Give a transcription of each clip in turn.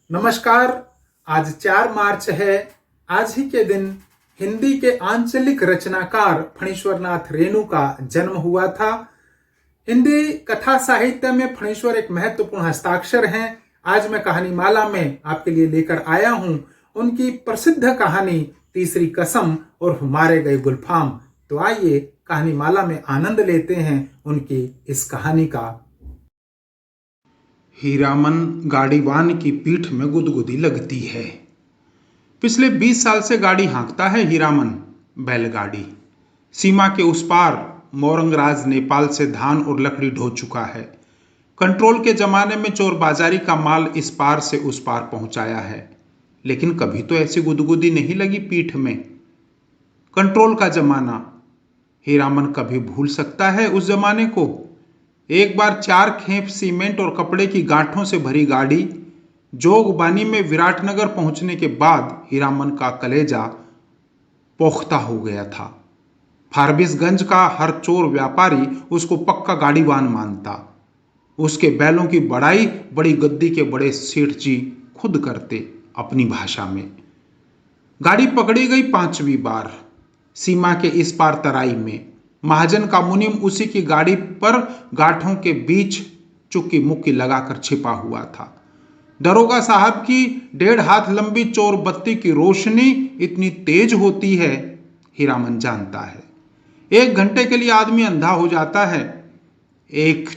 नमस्कार। आज 4 मार्च है। आज ही के दिन हिंदी के आंचलिक रचनाकार फणीश्वरनाथ रेणु का जन्म हुआ था। हिंदी कथा साहित्य में फणीश्वर एक महत्वपूर्ण हस्ताक्षर हैं। आज मैं कहानी माला में आपके लिए लेकर आया हूं उनकी प्रसिद्ध कहानी तीसरी कसम और मारे गए गुलफाम। तो आइए कहानी माला में आनंद लेते हैं उनकी इस कहानी का। हीरामन गाड़ीवान की पीठ में गुदगुदी लगती है। पिछले 20 साल से गाड़ी हाँकता है हीरामन, बैलगाड़ी। सीमा के उस पार मोरंगराज नेपाल से धान और लकड़ी ढो चुका है। कंट्रोल के जमाने में चोर बाजारी का माल इस पार से उस पार पहुंचाया है, लेकिन कभी तो ऐसी गुदगुदी नहीं लगी पीठ में। कंट्रोल का जमाना, हीरामन कभी भूल सकता है उस जमाने को? एक बार 4 खेप सीमेंट और कपड़े की गांठों से भरी गाड़ी जोगबानी में विराटनगर पहुंचने के बाद हीरामन का कलेजा पोख्ता हो गया था। फारबिसगंज का हर चोर व्यापारी उसको पक्का गाड़ीवान मानता। उसके बैलों की बड़ाई बड़ी गद्दी के बड़े सेठ जी खुद करते अपनी भाषा में। गाड़ी पकड़ी गई 5वीं बार सीमा के इस पार तराई में। महाजन का मुनीम उसी की गाड़ी पर गांठों के बीच चुक्की मुक्की लगाकर छिपा हुआ था। दरोगा साहब की 1.5 हाथ लंबी चोर बत्ती की रोशनी इतनी तेज होती है, हीरामन जानता है। 1 घंटे के लिए आदमी अंधा हो जाता है। एक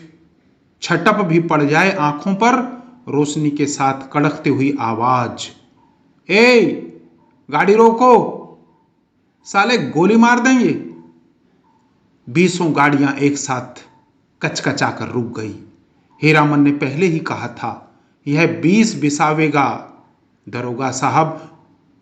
छटप भी पड़ जाए आंखों पर, रोशनी के साथ कड़कती हुई आवाज, ए गाड़ी रोको, साले गोली मार देंगे। 20 गाड़ियां एक साथ कचकचा कर रुक गई। हीरामन ने पहले ही कहा था यह 20 बिसावेगा। दरोगा साहब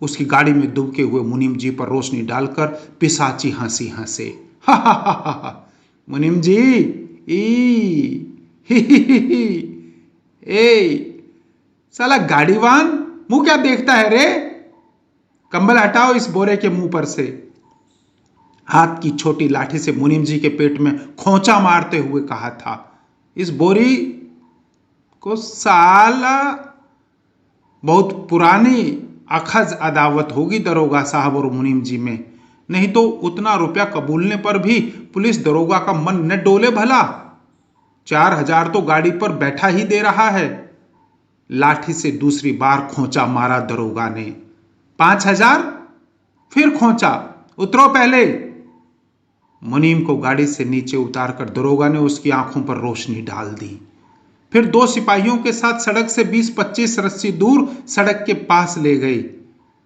उसकी गाड़ी में दुबके हुए मुनीम जी पर रोशनी डालकर पिशाची हंसी हंसे, हा हा हा हा, मुनीम जी ई ही ही, ए साला गाड़ीवान मुंह क्या देखता है रे, कंबल हटाओ इस बोरे के मुंह पर से। हाथ की छोटी लाठी से मुनीम जी के पेट में खोंचा मारते हुए कहा था, इस बोरी को साला। बहुत पुरानी अखज अदावत होगी दरोगा साहब और मुनीम जी में, नहीं तो उतना रुपया कबूलने पर भी पुलिस दरोगा का मन न डोले भला। 4000 तो गाड़ी पर बैठा ही दे रहा है। लाठी से दूसरी बार खोंचा मारा दरोगा ने। 5000? फिर खोंचा, उतरो पहले। मुनीम को गाड़ी से नीचे उतारकर दरोगा ने उसकी आंखों पर रोशनी डाल दी। फिर 2 सिपाहियों के साथ सड़क से 20-25 रस्सी दूर सड़क के पास ले गए।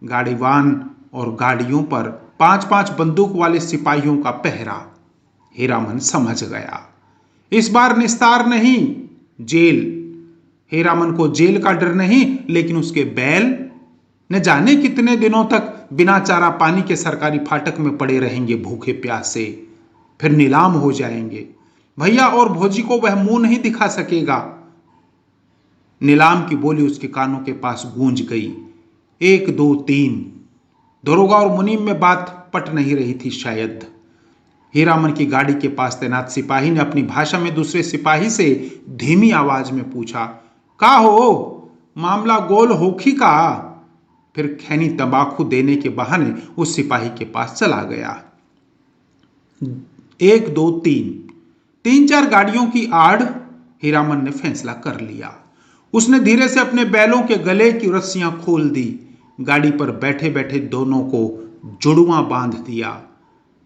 गाड़ीवान और गाड़ियों पर 5-5 बंदूक वाले सिपाहियों का पहरा। हीरामन समझ गया, इस बार निस्तार नहीं, जेल। हीरामन को जेल का डर नहीं, लेकिन उसके बैल न जाने कितने दिनों तक बिना चारा पानी के सरकारी फाटक में पड़े रहेंगे भूखे प्यासे, फिर नीलाम हो जाएंगे। भैया और भौजी को वह मुंह नहीं दिखा सकेगा। नीलाम की बोली उसके कानों के पास गूंज गई, 1 2 3। दरोगा और मुनीम में बात पट नहीं रही थी शायद। हीरामन की गाड़ी के पास तैनात सिपाही ने अपनी भाषा में दूसरे सिपाही से धीमी आवाज में पूछा, का हो, मामला गोल होखी का? फिर खैनी तंबाकू देने के बहाने उस सिपाही के पास चला गया। 1 2 3 3-4 गाड़ियों की आड़ हीरामन ने फैसला कर लिया। उसने धीरे से अपने बैलों के गले की रस्सियां खोल दी। गाड़ी पर बैठे बैठे दोनों को जुड़वा बांध दिया।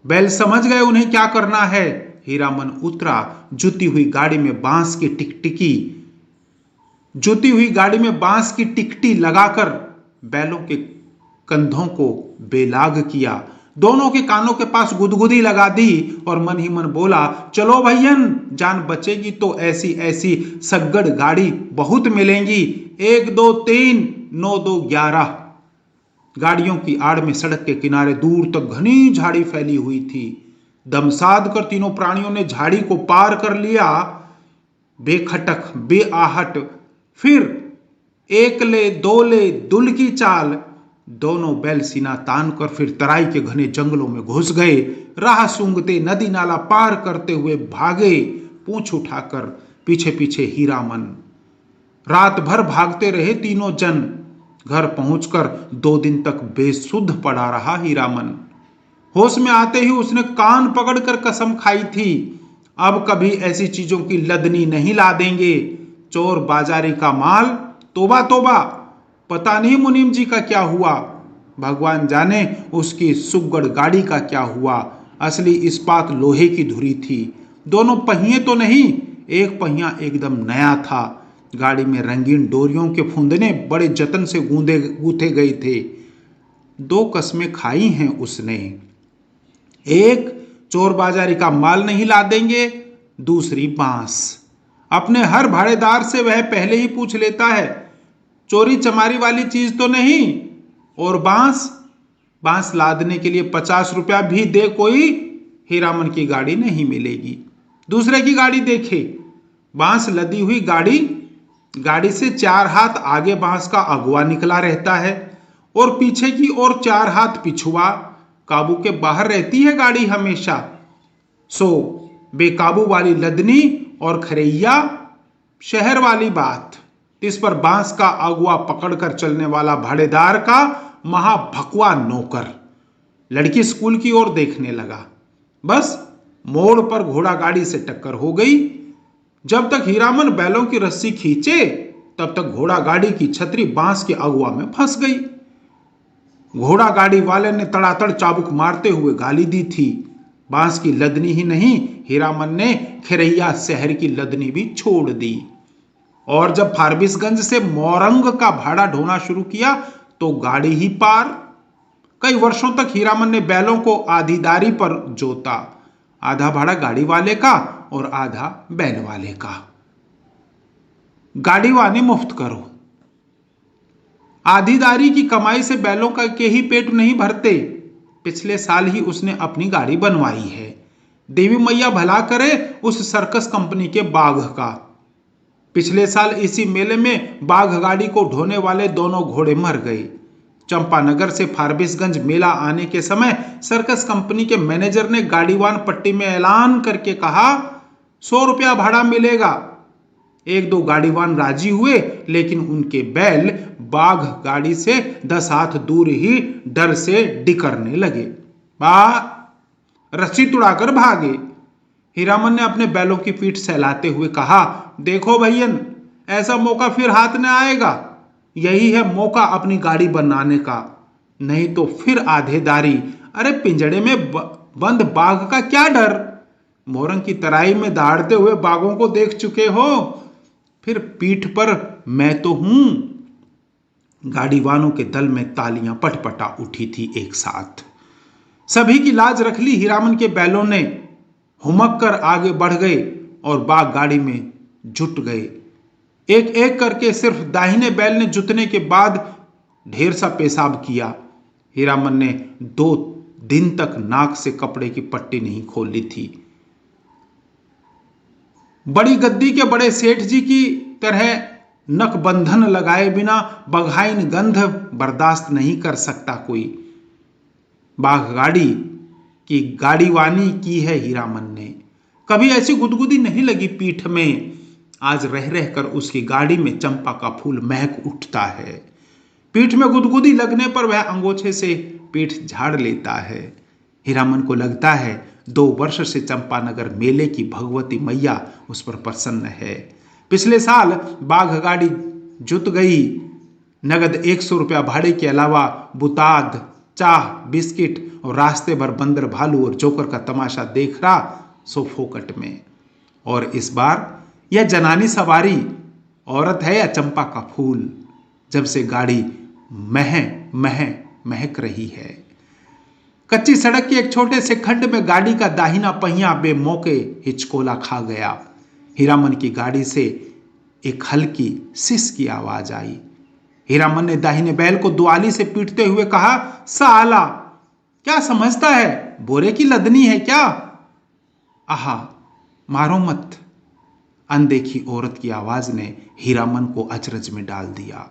बैल समझ गए उन्हें क्या करना है। हीरामन उतरा। जुती हुई गाड़ी में बांस की टिकटी लगाकर बैलों के कंधों को बेलाग किया। दोनों के कानों के पास गुदगुदी लगा दी और मन ही मन बोला, चलो भैयन, जान बचेगी तो ऐसी ऐसी सग्गड़ गाड़ी बहुत मिलेंगी। 1 2 3 9 2 11। गाड़ियों की आड़ में सड़क के किनारे दूर तक घनी झाड़ी फैली हुई थी। दमसाद कर तीनों प्राणियों ने झाड़ी को पार कर लिया। बेखटक बेआहट, फिर 1 ले 2 ले दुल की चाल। दोनों बैल सीना तान कर फिर तराई के घने जंगलों में घुस गए। राह सूंघते नदी नाला पार करते हुए भागे, पूंछ उठाकर पीछे पीछे हीरामन। रात भर भागते रहे तीनों जन। घर पहुंचकर 2 दिन तक बेसुध पड़ा रहा हीरामन। होश में आते ही उसने कान पकड़कर कसम खाई थी, अब कभी ऐसी चीजों की लदनी नहीं ला देंगे। चोर बाजारी का माल, तोबा तोबा। पता नहीं मुनीम जी का क्या हुआ, भगवान जाने उसकी सुगड़ गाड़ी का क्या हुआ। असली इस्पात लोहे की धुरी थी। दोनों पहिए तो नहीं, एक पहिया एकदम नया था। गाड़ी में रंगीन डोरियों के फुंदने बड़े जतन से गूंथे गए थे। 2 कस्में खाई हैं उसने, एक चोर बाजारी का माल नहीं ला देंगे, दूसरी बांस। अपने हर भाड़ेदार से वह पहले ही पूछ लेता है, चोरी चमारी वाली चीज तो नहीं। और बांस लादने के लिए 50 रुपया भी दे कोई, हीरामन की गाड़ी नहीं मिलेगी। दूसरे की गाड़ी देखे, बांस लदी हुई गाड़ी से 4 हाथ आगे बांस का अगुआ निकला रहता है और पीछे की ओर 4 हाथ पिछुआ। काबू के बाहर रहती है गाड़ी हमेशा। सो बेकाबू वाली लदनी और खरैया शहर वाली बात। इस पर बांस का अगुआ पकड़कर चलने वाला भाड़ेदार का महाभकवा नौकर। लड़की स्कूल की ओर देखने लगा। बस मोड़ पर घोड़ा गाड़ी से टक्कर हो गई। जब तक हीरामन बैलों की रस्सी खींचे तब तक घोड़ा गाड़ी की छतरी बांस के अगुआ में फंस गई। घोड़ा गाड़ी वाले ने तड़ातड़ चाबुक मारते हुए गाली दी थी। बांस की लदनी ही नहीं, हीरामन ने खिरैया शहर की लदनी भी छोड़ दी। और जब फारबिसगंज से मोरंग का भाड़ा ढोना शुरू किया तो गाड़ी ही पार। कई वर्षों तक हीरामन ने बैलों को आधीदारी पर जोता, आधा भाड़ा गाड़ी वाले का और आधा बैल वाले का। गाड़ी वानी मुफ्त करो। आधीदारी की कमाई से बैलों का के ही पेट नहीं भरते। पिछले साल ही उसने अपनी गाड़ी बनवाई है। देवी मैया भला करे उस सर्कस कंपनी के बाघ का। पिछले साल इसी मेले में बाघ गाड़ी को ढोने वाले दोनों घोड़े मर गए। चंपानगर से फारबिसगंज मेला आने के समय सर्कस कंपनी के मैनेजर ने गाड़ीवान पट्टी में ऐलान करके कहा, 100 रुपया भाड़ा मिलेगा। 1-2 गाड़ीवान राजी हुए, लेकिन उनके बैल बाघ गाड़ी से 10 हाथ दूर ही डर से डिकरने लगे। रस्सी तुड़ाकर भागे। हीरामन ने अपने बैलों की पीठ सहलाते हुए कहा, देखो भैयन, ऐसा मौका फिर हाथ न आएगा। यही है मौका अपनी गाड़ी बनाने का, नहीं तो फिर आधेदारी। अरे पिंजड़े में बंद बाघ का क्या डर। मोरंग की तराई में दहाड़ते हुए बाघों को देख चुके हो, फिर पीठ पर मैं तो हूं। गाड़ीवानों के दल में तालियां पटपटा उठी थी एक साथ। सभी की लाज रख ली। हीरामन के बैलों ने हुमक कर आगे बढ़ गए और बाघ गाड़ी में जुट गए। एक एक करके सिर्फ दाहिने बैल ने जुटने के बाद ढेर सा पेशाब किया। हीरामन ने 2 दिन तक नाक से कपड़े की पट्टी नहीं खोली थी। बड़ी गद्दी के बड़े सेठ जी की तरह नकबंधन लगाए बिना बघाइन गंध बर्दाश्त नहीं कर सकता कोई। बाघ गाड़ी की गाड़ीवानी की है हीरामन ने। कभी ऐसी गुदगुदी नहीं लगी पीठ में। आज रह रहकर उसकी गाड़ी में चंपा का फूल महक उठता है। पीठ में गुदगुदी लगने पर वह अंगोछे से पीठ झाड़ लेता है। हीरामन को लगता है 2 वर्ष से चंपानगर मेले की भगवती मैया उस पर प्रसन्न है। पिछले साल बाघ गाड़ी जुट गई। नगद 100 रुपया भाड़े के अलावा बुताद, चाह, बिस्किट और रास्ते भर बंदर, भालू और जोकर का तमाशा देख रहा सो फोकट में। और इस बार यह जनानी सवारी औरत है या चंपा का फूल, जब से गाड़ी महक रही है। कच्ची सड़क के एक छोटे से खड्ड में गाड़ी का दाहिना पहिया बेमौके हिचकोला खा गया। हीरामन की गाड़ी से एक हल्की सिस की आवाज आई। हीरामन ने दाहिने बैल को दुआली से पीटते हुए कहा, साला क्या समझता है, बोरे की लदनी है क्या? आहा, मारो मत। अनदेखी औरत की आवाज ने हीरामन को अचरज में डाल दिया।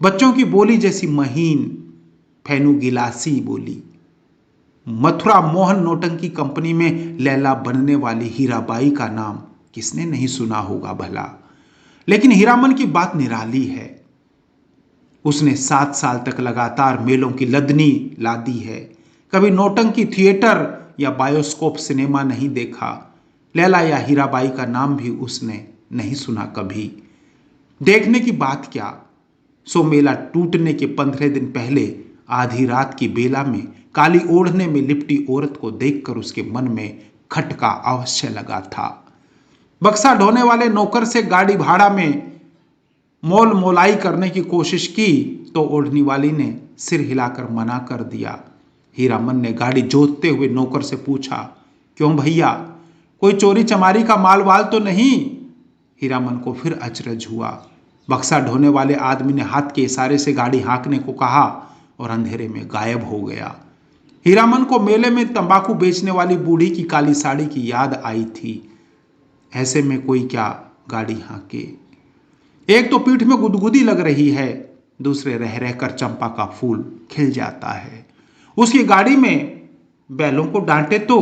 बच्चों की बोली जैसी महीन फैनू गिलासी बोली। मथुरा मोहन नौटंकी कंपनी में लैला बनने वाली हीराबाई का नाम किसने नहीं सुना होगा भला। लेकिन हीरामन की बात निराली है। उसने 7 साल तक लगातार मेलों की लदनी लादी है। कभी नौटंकी थिएटर या बायोस्कोप सिनेमा नहीं देखा। लैला या हीराबाई का नाम भी उसने नहीं सुना कभी। देखने की बात क्या, सो मेला टूटने के 15 दिन पहले आधी रात की बेला में काली ओढ़ने में लिपटी औरत को देखकर उसके मन में खटका अवश्य लगा था। बक्सा ढोने वाले नौकर से गाड़ी भाड़ा में मोल मोलाई करने की कोशिश की तो ओढ़नी वाली ने सिर हिलाकर मना कर दिया। हीरामन ने गाड़ी जोतते हुए नौकर से पूछा, क्यों भैया, कोई चोरी चमारी का माल वाल तो नहीं? हीरामन को फिर अचरज हुआ। बक्सा ढोने वाले आदमी ने हाथ के इशारे से गाड़ी हाँकने को कहा और अंधेरे में गायब हो गया। हीरामन को मेले में तंबाकू बेचने वाली बूढ़ी की काली साड़ी की याद आई थी। ऐसे में कोई क्या गाड़ी हाँके। एक तो पीठ में गुदगुदी लग रही है, दूसरे रह रहकर चंपा का फूल खिल जाता है। उसकी गाड़ी में बैलों को डांटे तो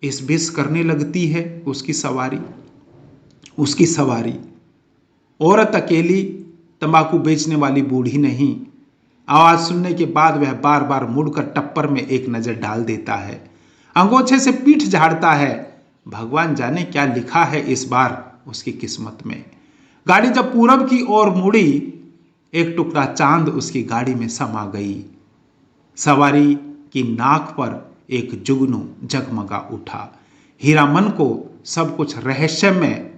इस बिस करने लगती है उसकी सवारी। औरत अकेली, तंबाकू बेचने वाली बूढ़ी नहीं। आवाज सुनने के बाद वह बार बार मुड़कर टप्पर में एक नजर डाल देता है, अंगोछे से पीठ झाड़ता है। भगवान जाने क्या लिखा है इस बार उसकी किस्मत में। गाड़ी जब पूरब की ओर मुड़ी, एक टुकड़ा चांद उसकी गाड़ी में समा गई। सवारी की नाक पर एक जुगनू जगमगा उठा। हीरामन को सब कुछ रहस्यमय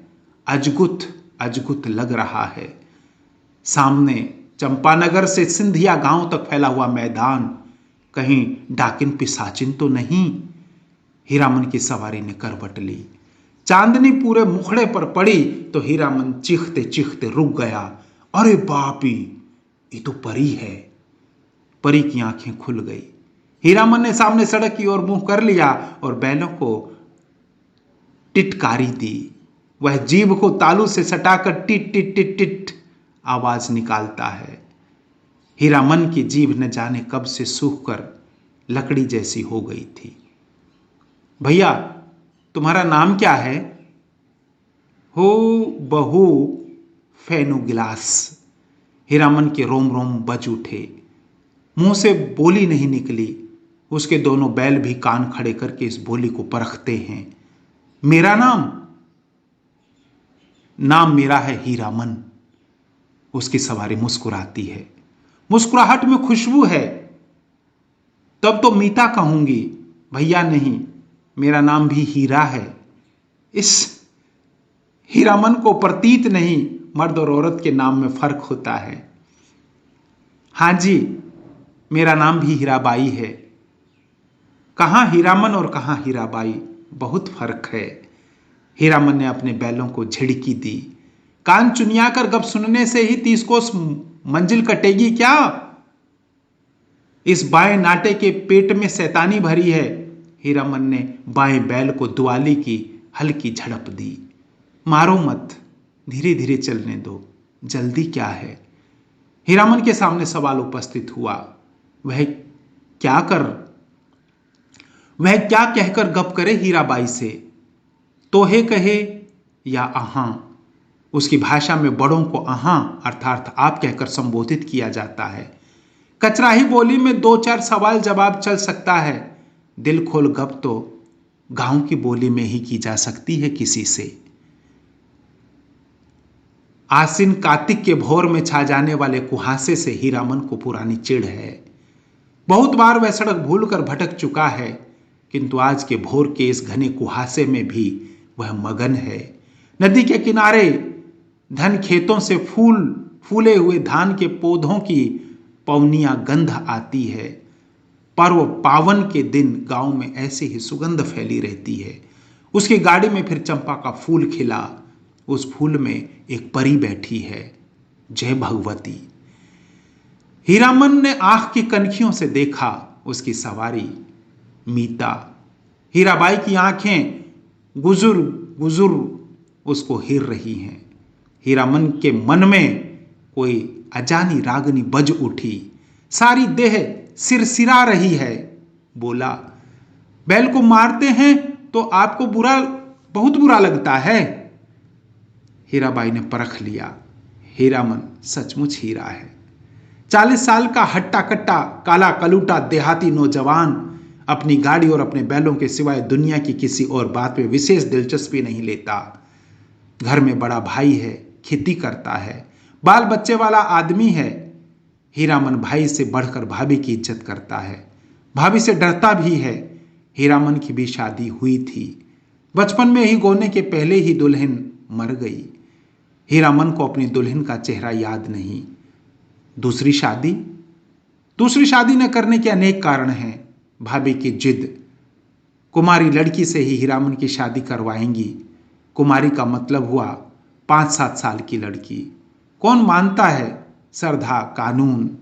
अजगुत लग रहा है। सामने चंपानगर से सिंधिया गांव तक फैला हुआ मैदान, कहीं डाकिन पिशाचिन तो नहीं? हीरामन की सवारी ने करवट ली। चांदनी पूरे मुखड़े पर पड़ी तो हीरामन चीखते चीखते रुक गया। अरे बापी, ये तो परी है। परी की आंखें खुल गई। हीरामन ने सामने सड़क की ओर मुंह कर लिया और बैलों को टिटकारी दी। वह जीभ को तालू से सटाकर टिट टिट टिट टिट आवाज निकालता है। हीरामन की जीभ न जाने कब से सूखकर लकड़ी जैसी हो गई थी। भैया, तुम्हारा नाम क्या है? हो बहू फेनु गिलास। हीरामन के रोम रोम बज उठे। मुंह से बोली नहीं निकली। उसके दोनों बैल भी कान खड़े करके इस बोली को परखते हैं। मेरा नाम मेरा है हीरामन। उसकी सवारी मुस्कुराती है। मुस्कुराहट में खुशबू है। तब तो मीता कहूंगी, भैया नहीं, मेरा नाम भी हीरा है। इस हीरामन को प्रतीत नहीं, मर्द और औरत के नाम में फर्क होता है। हां जी, मेरा नाम भी हीराबाई है। कहां हीरामन और कहां हीराबाई, बहुत फर्क है। हीरामन ने अपने बैलों को झिड़की दी। कान चुनियाकर गप सुनने से ही 30 कोस मंजिल कटेगी क्या? इस बाएं नाटे के पेट में शैतानी भरी है। हीरामन ने बाएं बैल को दुआली की हल्की झड़प दी। मारो मत, धीरे धीरे चलने दो, जल्दी क्या है? हीरामन के सामने सवाल उपस्थित हुआ। वह क्या कहकर गप करे हीराबाई से? तोहे कहे या अहां? उसकी भाषा में बड़ों को अहां अर्थात आप कहकर संबोधित किया जाता है। कचराही बोली में 2-4 सवाल जवाब चल सकता है। दिल खोल गप तो गांव की बोली में ही की जा सकती है किसी से। आसिन कार्तिक के भोर में छा जाने वाले कुहासे से हीरामन को पुरानी चिढ़ है। बहुत बार वह सड़क भूलकर भटक चुका है, किंतु आज के भोर के इस घने कुहासे में भी वह मगन है। नदी के किनारे धन खेतों से फूले हुए धान के पौधों की पवनियां गंध आती है। पर्व पावन के दिन गांव में ऐसी ही सुगंध फैली रहती है। उसकी गाड़ी में फिर चंपा का फूल खिला। उस फूल में एक परी बैठी है, जय भगवती। हीरामन ने आंख की कनखियों से देखा उसकी सवारी मीता। हीराबाई की आंखें गुजुर उसको हिर रही हैं। हीरामन के मन में कोई अजानी रागनी बज उठी। सारी देह सिरसिरा रही है। बोला, बैल को मारते हैं तो आपको बहुत बुरा लगता है? हीराबाई ने परख लिया, हीरामन सचमुच हीरा है। 40 साल का हट्टा कट्टा काला कलूटा देहाती नौजवान अपनी गाड़ी और अपने बैलों के सिवाय दुनिया की किसी और बात में विशेष दिलचस्पी नहीं लेता। घर में बड़ा भाई है, खेती करता है, बाल बच्चे वाला आदमी है। हीरामन भाई से बढ़कर भाभी की इज्जत करता है, भाभी से डरता भी है। हीरामन की भी शादी हुई थी, बचपन में ही गोने के पहले ही दुल्हन मर गई। हीरामन को अपनी दुल्हन का चेहरा याद नहीं। दूसरी शादी न करने के अनेक कारण हैं। भाभी की जिद, कुमारी लड़की से ही हीरामन की शादी करवाएंगी। कुमारी का मतलब हुआ 5-7 साल की लड़की। कौन मानता है श्रद्धा कानून?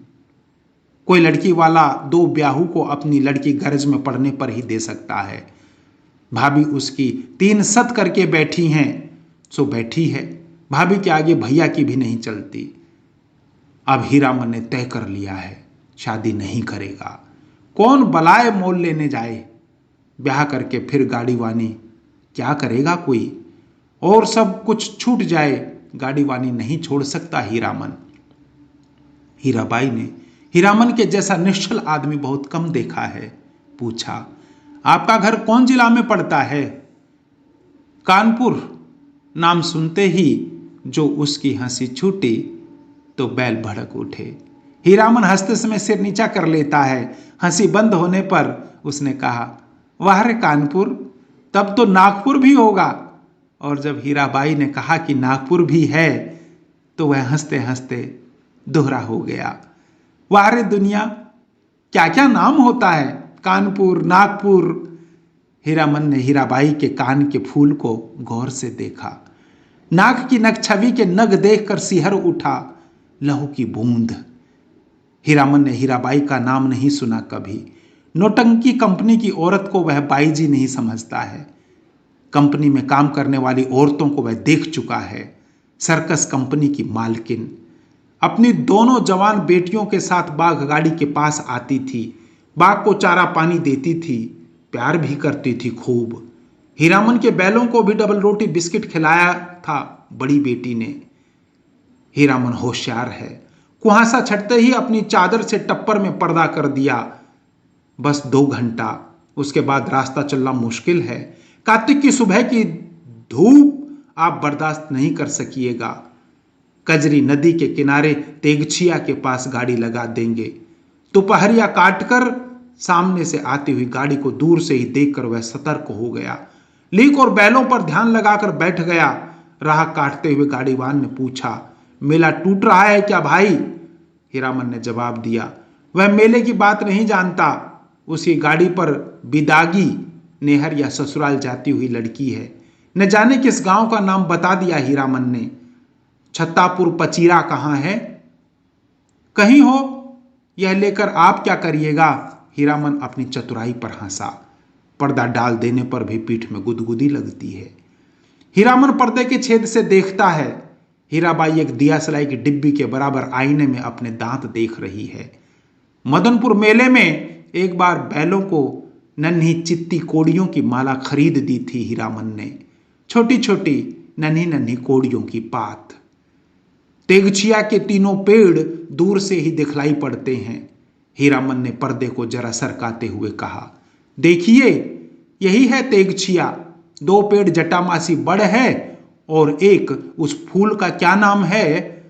कोई लड़की वाला 2 ब्याहू को अपनी लड़की गरज में पड़ने पर ही दे सकता है। भाभी उसकी 3 सत करके बैठी हैं, सो बैठी है। भाभी के आगे भैया की भी नहीं चलती। अब हीरामन ने तय कर लिया है, शादी नहीं करेगा। कौन बलाए मोल लेने जाए? ब्याह करके फिर गाड़ी वानी क्या करेगा कोई? और सब कुछ छूट जाए, गाड़ी वानी नहीं छोड़ सकता हीरामन। हीराबाई ने हीरामन के जैसा निश्चल आदमी बहुत कम देखा है। पूछा, आपका घर कौन जिला में पड़ता है? कानपुर। नाम सुनते ही जो उसकी हंसी छूटी तो बैल भड़क उठे। हीरामन हंसते समय सिर नीचा कर लेता है। हंसी बंद होने पर उसने कहा, वाह रे कानपुर, तब तो नागपुर भी होगा। और जब हीराबाई ने कहा कि नागपुर भी है तो वह हंसते हंसते दोहरा हो गया। वाह रे दुनिया, क्या क्या नाम होता है, कानपुर, नागपुर। हीरामन ने हीराबाई के कान के फूल को गौर से देखा। नाक की नग छवि के नग देखकर सिहर उठा, लहू की बूंद। हीरामन ने हीराबाई का नाम नहीं सुना कभी। नौटंकी कंपनी की औरत को वह बाई जी नहीं समझता है। कंपनी में काम करने वाली औरतों को वह देख चुका है। सर्कस कंपनी की मालकिन अपनी दोनों जवान बेटियों के साथ बाघ गाड़ी के पास आती थी, बाघ को चारा पानी देती थी, प्यार भी करती थी खूब। हीरामन के बैलों को भी डबल रोटी बिस्किट खिलाया था बड़ी बेटी ने। हीरामन होशियार है। कुहासा छटते ही अपनी चादर से टप्पर में पर्दा कर दिया। बस 2 घंटा, उसके बाद रास्ता चलना मुश्किल है। कार्तिक की सुबह की धूप आप बर्दाश्त नहीं कर सकिएगा। कजरी नदी के किनारे तेगछिया के पास गाड़ी लगा देंगे। दोपहरिया काटकर सामने से आती हुई गाड़ी को दूर से ही देखकर वह सतर्क हो गया। लीक और बैलों पर ध्यान लगाकर बैठ गया। राह काटते हुए गाड़ीवान ने पूछा, मेला टूट रहा है क्या भाई? हीरामन ने जवाब दिया, वह मेले की बात नहीं जानता। उसकी गाड़ी पर बिदागी नेहर या ससुराल जाती हुई लड़की है। न जाने किस गांव का नाम बता दिया हीरामन ने। छत्तापुर पचीरा कहाँ है? कहीं हो, यह लेकर आप क्या करिएगा? हीरामन अपनी चतुराई पर हंसा। पर्दा डाल देने पर भी पीठ में गुदगुदी लगती है। हीरामन पर्दे के छेद से देखता है। हीराबाई एक दिया सलाई की डिब्बी के बराबर आईने में अपने दांत देख रही है। मदनपुर मेले में एक बार बैलों को नन्ही चित्ती कोड़ियों की माला खरीद दी थी हीरामन ने। छोटी छोटी नन्ही नन्ही कोड़ियों की पात। तेगछिया के तीनों पेड़ दूर से ही दिखलाई पड़ते हैं। हीरामन ने पर्दे को जरा सरकाते हुए कहा, देखिए यही है तेगछिया। 2 पेड़ जटामासी बड़ है और एक उस फूल का क्या नाम है?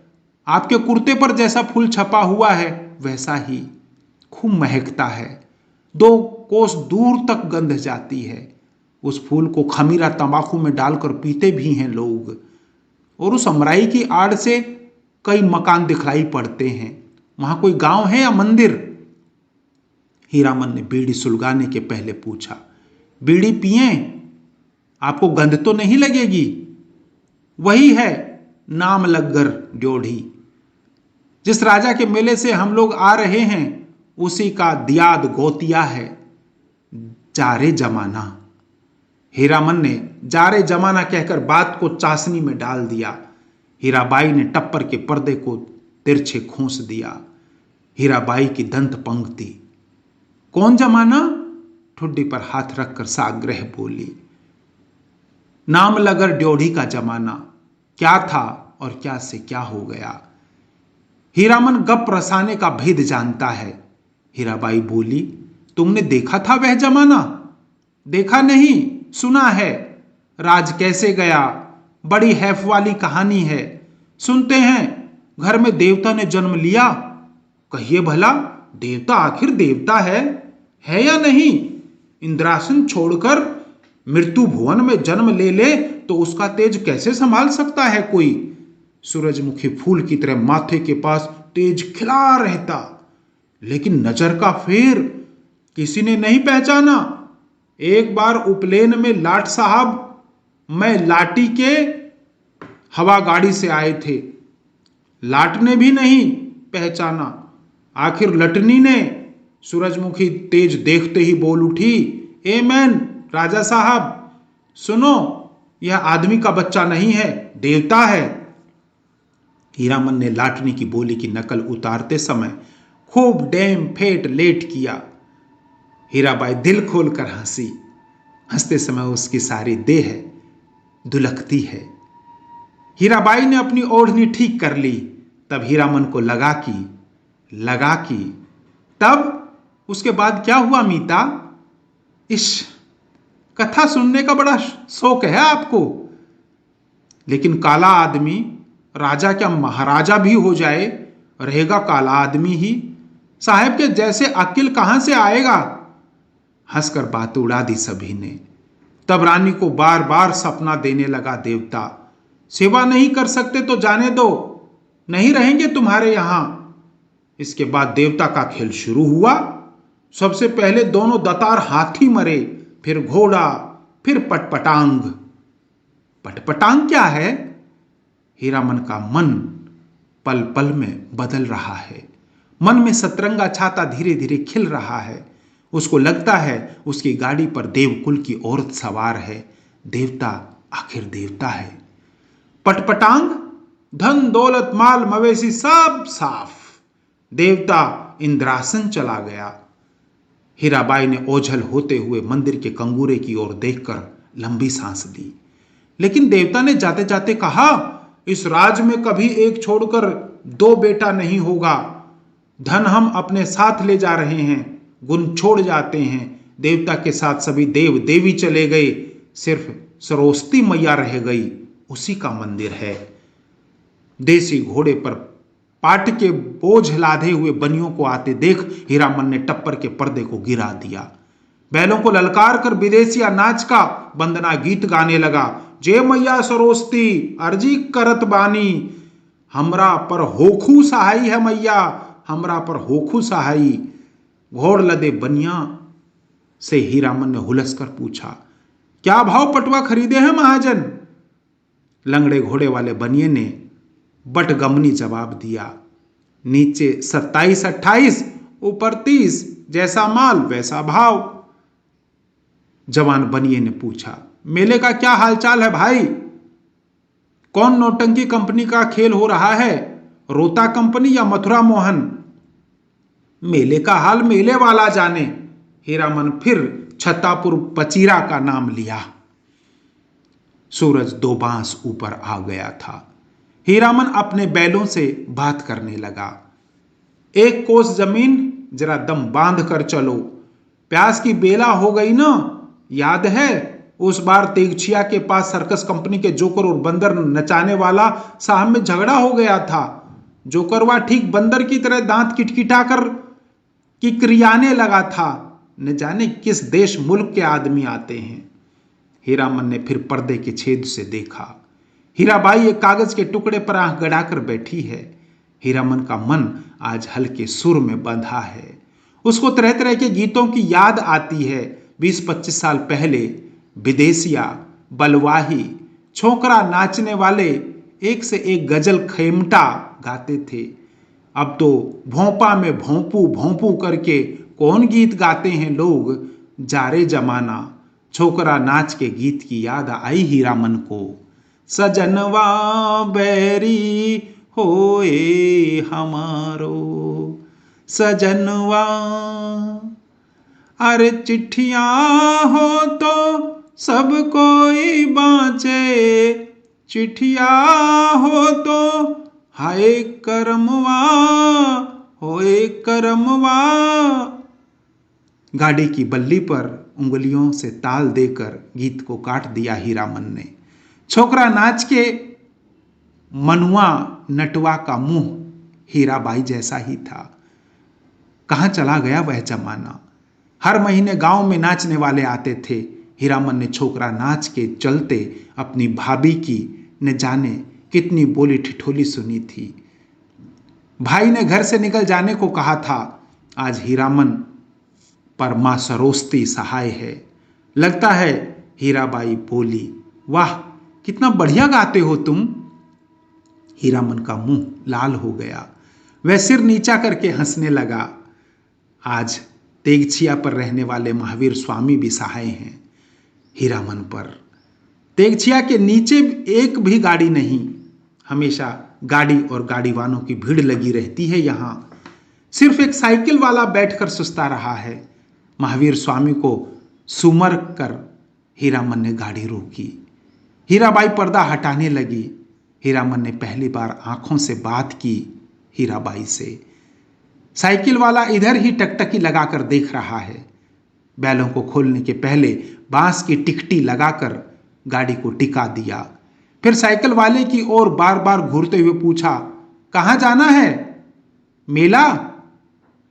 आपके कुर्ते पर जैसा फूल छपा हुआ है वैसा ही। खूब महकता है, 2 कोस दूर तक गंध जाती है। उस फूल को खमीरा तंबाकू में डालकर पीते भी हैं लोग। और उस अमराई की आड़ से कई मकान दिखलाई पड़ते हैं। वहां कोई गांव है या मंदिर? हीरामन ने बीड़ी सुलगाने के पहले पूछा, बीड़ी पिए? आपको गंध तो नहीं लगेगी? वही है नामलगढ़ ड्योढ़ी। जिस राजा के मेले से हम लोग आ रहे हैं उसी का दियाद गोतिया है। जारे जमाना। हीरामन ने जारे जमाना कहकर बात को चाशनी में डाल दिया। हीराबाई ने टप्पर के पर्दे को तिरछे खोस दिया। हीराबाई की दंत पंक्ति, कौन जमाना? ठुड्डी पर हाथ रखकर साग्रह बोली, नामलगढ़ ड्योढ़ी का जमाना। क्या था और क्या से क्या हो गया। हीरामन गप रसाने का भेद जानता है। हीराबाई बोली, तुमने देखा था वह जमाना? देखा नहीं, सुना है। राज कैसे गया, बड़ी हैफ वाली कहानी है। सुनते हैं घर में देवता ने जन्म लिया। कहिए भला, देवता आखिर देवता है या नहीं? इंद्रासन छोड़कर मृत्यु भुवन में जन्म ले ले तो उसका तेज कैसे संभाल सकता है कोई? सूरजमुखी फूल की तरह माथे के पास तेज खिला रहता, लेकिन नजर का फेर किसी ने नहीं पहचाना। एक बार उपलेन में लाट साहब मैं लाटी के हवा गाड़ी से आए थे, लाट ने भी नहीं पहचाना। आखिर लटनी ने। सूरजमुखी तेज देखते ही बोल उठी, ए मैन राजा साहब सुनो, यह आदमी का बच्चा नहीं है, देवता है। हीरामन ने लाटनी की बोली की नकल उतारते समय खूब डेम फेट लेट किया। हीराबाई दिल खोलकर हंसी। हंसते समय उसकी सारी देह दुलकती है। हीराबाई ने अपनी ओढ़नी ठीक कर ली। तब हीरामन को लगा कि तब उसके बाद क्या हुआ मीता? इस कथा सुनने का बड़ा शौक है आपको। लेकिन काला आदमी राजा क्या महाराजा भी हो जाए, रहेगा काला आदमी ही। साहब के जैसे अक्ल कहां से आएगा? हंसकर बात उड़ा दी सभी ने। तब रानी को बार बार सपना देने लगा देवता, सेवा नहीं कर सकते तो जाने दो, नहीं रहेंगे तुम्हारे यहां। इसके बाद देवता का खेल शुरू हुआ। सबसे पहले दोनों दतार हाथी मरे, फिर घोड़ा, फिर पटपटांग। पटपटांग क्या है? हीरामन का मन पल पल में बदल रहा है। मन में सतरंगा छाता धीरे धीरे खिल रहा है। उसको लगता है उसकी गाड़ी पर देवकुल की औरत सवार है। देवता आखिर देवता है। पटपटांग, धन दौलत माल मवेशी सब साफ। देवता इंद्रासन चला गया। हीराबाई ने ओझल होते हुए मंदिर के कंगूरे की ओर देखकर लंबी सांस ली। लेकिन देवता ने जाते जाते कहा, इस राज में कभी एक छोड़कर दो बेटा नहीं होगा। धन हम अपने साथ ले जा रहे हैं, गुण छोड़ जाते हैं। देवता के साथ सभी देव देवी चले गए, सिर्फ सरस्वती मैया रह गई, उसी का मंदिर है। देसी घोड़े पर पाट के बोझ लादे हुए बनियों को आते देख हीरामन ने टप्पर के पर्दे को गिरा दिया। बैलों को ललकार कर विदेशिया नाच का वंदना गीत गाने लगा। जय मैया सरस्वती अर्जी करत बानी, हमरा पर होखू सहाई है मैया, हमरा पर होखू सहाई। घोड़ लदे बनिया से हीरामन ने हुलस कर पूछा, क्या भाव पटवा खरीदे हैं महाजन? लंगड़े घोड़े वाले बनिए ने बटगमनी जवाब दिया, नीचे 27-28, ऊपर 30, जैसा माल वैसा भाव। जवान बनिए ने पूछा, मेले का क्या हालचाल है भाई? कौन नौटंकी कंपनी का खेल हो रहा है, रोता कंपनी या मथुरा मोहन? मेले का हाल मेले वाला जाने। हीरामन फिर छत्तापुर पचीरा का नाम लिया। सूरज 2 बांस ऊपर आ गया था। हीरामन अपने बैलों से बात करने लगा। 1 कोस जमीन जरा दम बांध कर चलो, प्यास की बेला हो गई ना। याद है उस बार तेगछिया के पास सर्कस कंपनी के जोकर और बंदर नचाने वाला साहब में झगड़ा हो गया था। जोकरवा ठीक बंदर की तरह दांत किटकिटाकर किकरियाने लगा था। न जाने किस देश मुल्क के आदमी आते हैं। हीरामन ने फिर पर्दे के छेद से देखा। हीराबाई एक कागज के टुकड़े पर आंख गड़ाकर बैठी है। हीरामन का मन आज हल्के सुर में बंधा है। उसको तरह तरह के गीतों की याद आती है। 20-25 साल पहले विदेशिया, बलवाही, छोकरा नाचने वाले एक से एक गजल खेमटा गाते थे। अब तो भोंपा में भोंपू भोंपू करके कौन गीत गाते हैं लोग। जारे जमाना छोकरा नाच के गीत की याद आई हीरामन को। सजनवा बैरी होए हमारो, सजनवा अरे चिट्ठियां हो तो सब कोई बाँचे, चिठिया हो तो हाय करमवा, होए करमवा। गाड़ी की बल्ली पर उंगलियों से ताल देकर गीत को काट दिया हीरामन ने। छोकरा नाच के मनुआ नटवा का मुंह हीराबाई जैसा ही था। कहां चला गया वह जमाना। हर महीने गांव में नाचने वाले आते थे। हीरामन ने छोकरा नाच के चलते अपनी भाभी की न जाने कितनी बोली ठिठोली सुनी थी। भाई ने घर से निकल जाने को कहा था। आज हीरामन पर मां सरोस्ती सहाय है। लगता है हीराबाई बोली, वाह कितना बढ़िया गाते हो तुम। हीरामन का मुंह लाल हो गया। वह सिर नीचा करके हंसने लगा। आज तेगछिया पर रहने वाले महावीर स्वामी भी सहाय हैं हीरामन पर। तेगछिया के नीचे एक भी गाड़ी नहीं। हमेशा गाड़ी और गाड़ीवानों की भीड़ लगी रहती है यहां। सिर्फ एक साइकिल वाला बैठकर सुस्ता रहा है। महावीर स्वामी को सुमर कर हीरामन ने गाड़ी रोकी। हीराबाई पर्दा हटाने लगी। हीरामन ने पहली बार आंखों से बात की हीराबाई से। साइकिल वाला इधर ही टकटकी लगाकर देख रहा है। बैलों को खोलने के पहले बांस की टिकटी लगाकर गाड़ी को टिका दिया। फिर साइकिल वाले की ओर बार बार घूरते हुए पूछा, कहां जाना है? मेला?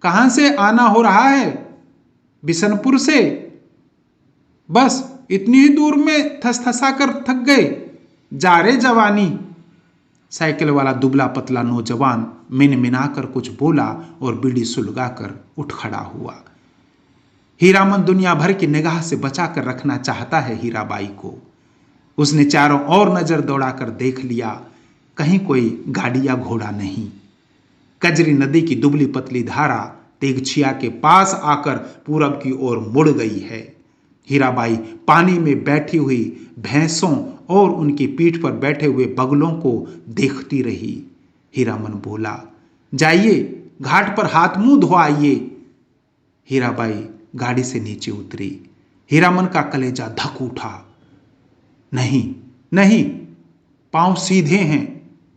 कहां से आना हो रहा है? बिशनपुर से? बस इतनी ही दूर में थसथसा कर थक गए? जा रे जवानी। साइकिल वाला दुबला पतला नौजवान मिनमिनाकर कुछ बोला और बीड़ी सुलगाकर उठ खड़ा हुआ। हीरामन दुनिया भर की निगाह से बचाकर रखना चाहता है हीराबाई को। उसने चारों ओर नजर दौड़ाकर देख लिया, कहीं कोई गाड़ी या घोड़ा नहीं। कजरी नदी की दुबली पतली धारा तेगछिया के पास आकर पूरब की ओर मुड़ गई है। हीराबाई पानी में बैठी हुई भैंसों और उनकी पीठ पर बैठे हुए बगलों को देखती रही। हीरामन बोला, जाइए घाट पर हाथ मुंह धो आइए। हीराबाई गाड़ी से नीचे उतरी। हीरामन का कलेजा धक उठा। नहीं नहीं, पांव सीधे हैं,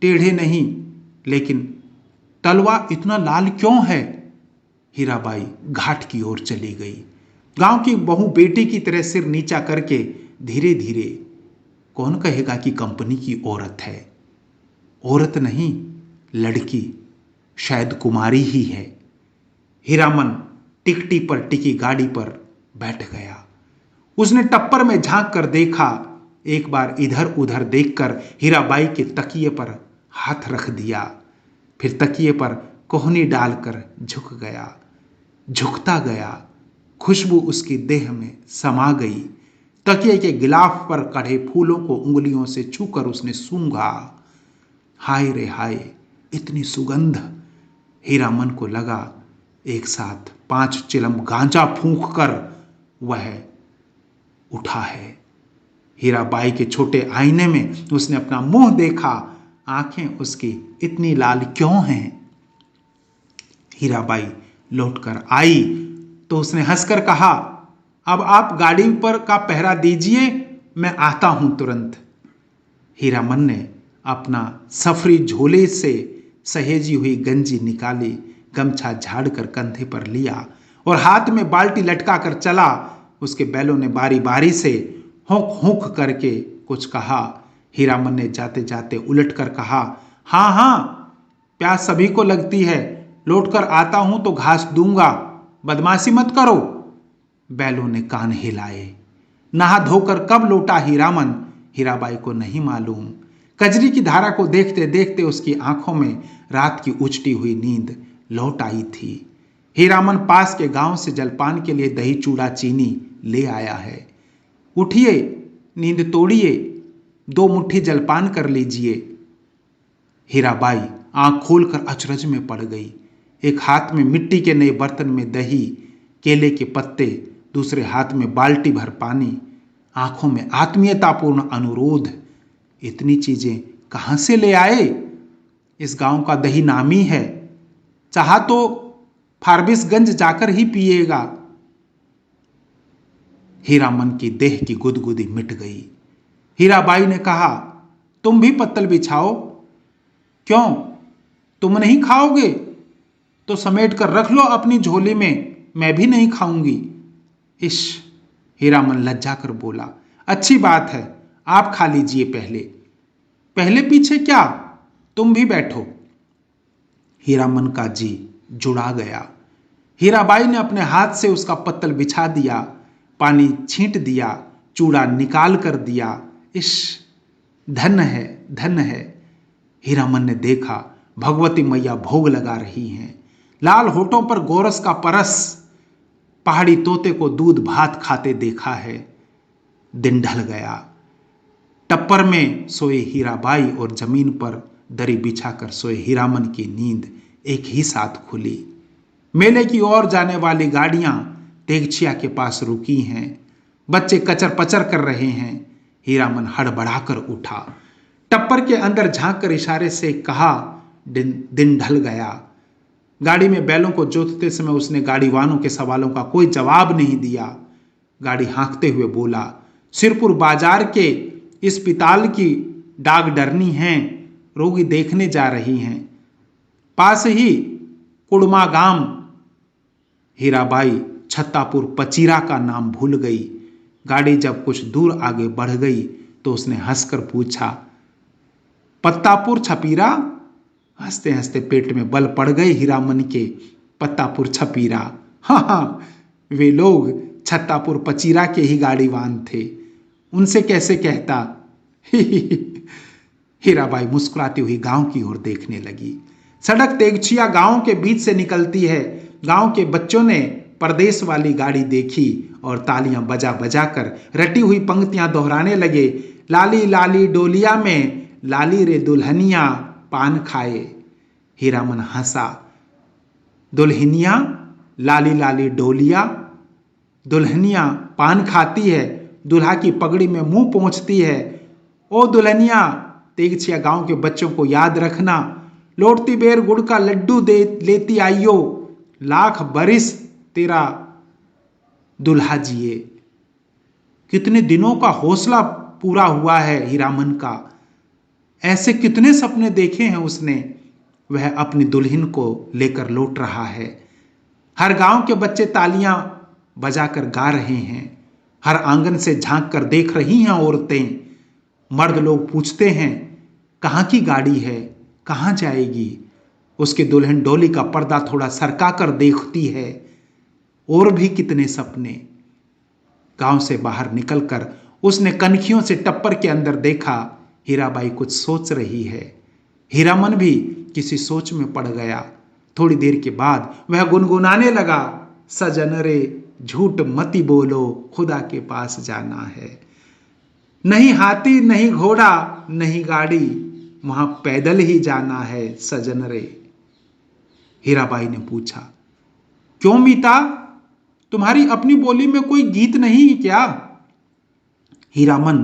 टेढ़े नहीं, लेकिन तलवा इतना लाल क्यों है? हीराबाई घाट की ओर चली गई। गांव की बहू बेटी की तरह सिर नीचा करके धीरे धीरे। कौन कहेगा कि कंपनी की औरत है? औरत नहीं, लड़की, शायद कुमारी ही है। हीरामन टिकटी पर टिकी गाड़ी पर बैठ गया। उसने टप्पर में झांक कर देखा। एक बार इधर उधर देखकर हीराबाई के तकिए पर हाथ रख दिया। फिर तकिए पर कोहनी डालकर झुक गया। झुकता गया, खुशबू उसकी देह में समा गई। तकिए के गिलाफ पर कढ़े फूलों को उंगलियों से छूकर उसने सूंघा। हाय रे हाय, इतनी सुगंध! हीरामन को लगा एक साथ 5 चिलम गांजा फूंक कर वह उठा है। हीराबाई के छोटे आईने में उसने अपना मुंह देखा। आंखें उसकी इतनी लाल क्यों हैं? हीराबाई लौटकर आई तो उसने हंसकर कहा, अब आप गाड़ी पर का पहरा दीजिए, मैं आता हूं तुरंत। हीरामन ने अपना सफरी झोले से सहेजी हुई गंजी निकाली, गमछा झाड़कर कंधे पर लिया और हाथ में बाल्टी लटका कर चला। उसके बैलों ने बारी बारी से हुक हुक करके कुछ कहा। हीरामन ने जाते जाते उलट कर कहा, हाँ हाँ, प्यास सभी को लगती है, लौटकर आता हूं तो घास दूंगा, बदमाशी मत करो। बैलों ने कान हिलाए। नहा धोकर कब लौटा हीरामन, हीराबाई को नहीं मालूम। कजरी की धारा को देखते देखते उसकी आंखों में रात की उचटी हुई नींद लौट आई थी। हीरामन पास के गांव से जलपान के लिए दही चूड़ा चीनी ले आया है। उठिए, नींद तोड़िए, 2 मुट्ठी जलपान कर लीजिए। हीराबाई आंख खोलकर अचरज में पड़ गई। एक हाथ में मिट्टी के नए बर्तन में दही, केले के पत्ते, दूसरे हाथ में बाल्टी भर पानी, आंखों में आत्मीयतापूर्ण अनुरोध। इतनी चीजें कहां से ले आए? इस गांव का दही नामी है, चाहा तो फारबिसगंज जाकर ही पिएगा। हीरामन की देह की गुदगुदी मिट गई। हीराबाई ने कहा, तुम भी पत्तल बिछाओ। क्यों, तुम नहीं खाओगे? तो समेट कर रख लो अपनी झोली में, मैं भी नहीं खाऊंगी। इश, हीरामन लज्जा कर बोला। अच्छी बात है, आप खा लीजिए पहले। पहले पीछे क्या, तुम भी बैठो। हीरामन का जी जुड़ा गया। हीराबाई ने अपने हाथ से उसका पत्तल बिछा दिया, पानी छींट दिया, चूड़ा निकाल कर दिया। इश, धन्य है, धन्य है। हीरामन ने देखा भगवती मैया भोग लगा रही हैं। लाल होठों पर गोरस का परस। पहाड़ी तोते को दूध भात खाते देखा है। दिन ढल गया। टप्पर में सोए हीराबाई और जमीन पर दरी बिछाकर सोए हीरामन की नींद एक ही साथ खुली। मेले की ओर जाने वाली गाड़ियां तेगछिया के पास रुकी हैं। बच्चे कचर पचर कर रहे हैं। हीरामन हड़बड़ाकर उठा। टप्पर के अंदर झांक कर इशारे से कहा, दिन ढल गया। गाड़ी में बैलों को जोतते समय उसने गाड़ीवानों के सवालों का कोई जवाब नहीं दिया। गाड़ी हाँकते हुए बोला, सिरपुर बाजार के अस्पताल की डॉक्टरनी हैं, रोगी देखने जा रही हैं, पास ही कुड़मा गांव। हीराबाई छत्तापुर पचीरा का नाम भूल गई। गाड़ी जब कुछ दूर आगे बढ़ गई तो उसने हंसकर पूछा, पत्तापुर छपीरा? हंसते हंसते पेट में बल पड़ गए हीरामन के। पत्तापुर छपीरा, हाँ, वे लोग छत्तापुर पचीरा के ही गाड़ीवान थे, उनसे कैसे कहता। हीराबाई मुस्कुराती हुई गांव की ओर देखने लगी। सड़क तेगछिया गांव के बीच से निकलती है। गांव के बच्चों ने परदेश वाली गाड़ी देखी और तालियां बजा बजा कर रटी हुई पंक्तियां दोहराने लगे। लाली लाली डोलिया में लाली रे दुल्हनिया पान खाए। हीरामन हंसा। दुल्हनिया, लाली लाली डोलिया, दुल्हनिया पान खाती है, दुल्हा की पगड़ी में मुंह पोंछती है। ओ दुल्हनिया, तेगछिया गांव के बच्चों को याद रखना, लौटती बेर गुड़ का लड्डू दे लेती आइयो, लाख बरिस तेरा दुल्हा जिए। कितने दिनों का हौसला पूरा हुआ है हीरामन का। ऐसे कितने सपने देखे हैं उसने। वह अपनी दुल्हन को लेकर लौट रहा है। हर गांव के बच्चे तालियां बजाकर गा रहे हैं। हर आंगन से झांक कर देख रही हैं औरतें। मर्द लोग पूछते हैं, कहाँ की गाड़ी है, कहाँ जाएगी। उसकी दुल्हन डोली का पर्दा थोड़ा सरका कर देखती है। और भी कितने सपने। गांव से बाहर निकलकर उसने कनखियों से टप्पर के अंदर देखा। हीराबाई कुछ सोच रही है। हीरामन भी किसी सोच में पड़ गया। थोड़ी देर के बाद वह गुनगुनाने लगा, सजन रे झूठ मती बोलो, खुदा के पास जाना है। नहीं हाथी, नहीं घोड़ा, नहीं गाड़ी, वहां पैदल ही जाना है सजन रे। हीराबाई ने पूछा, क्यों मीता, तुम्हारी अपनी बोली में कोई गीत नहीं क्या? हीरामन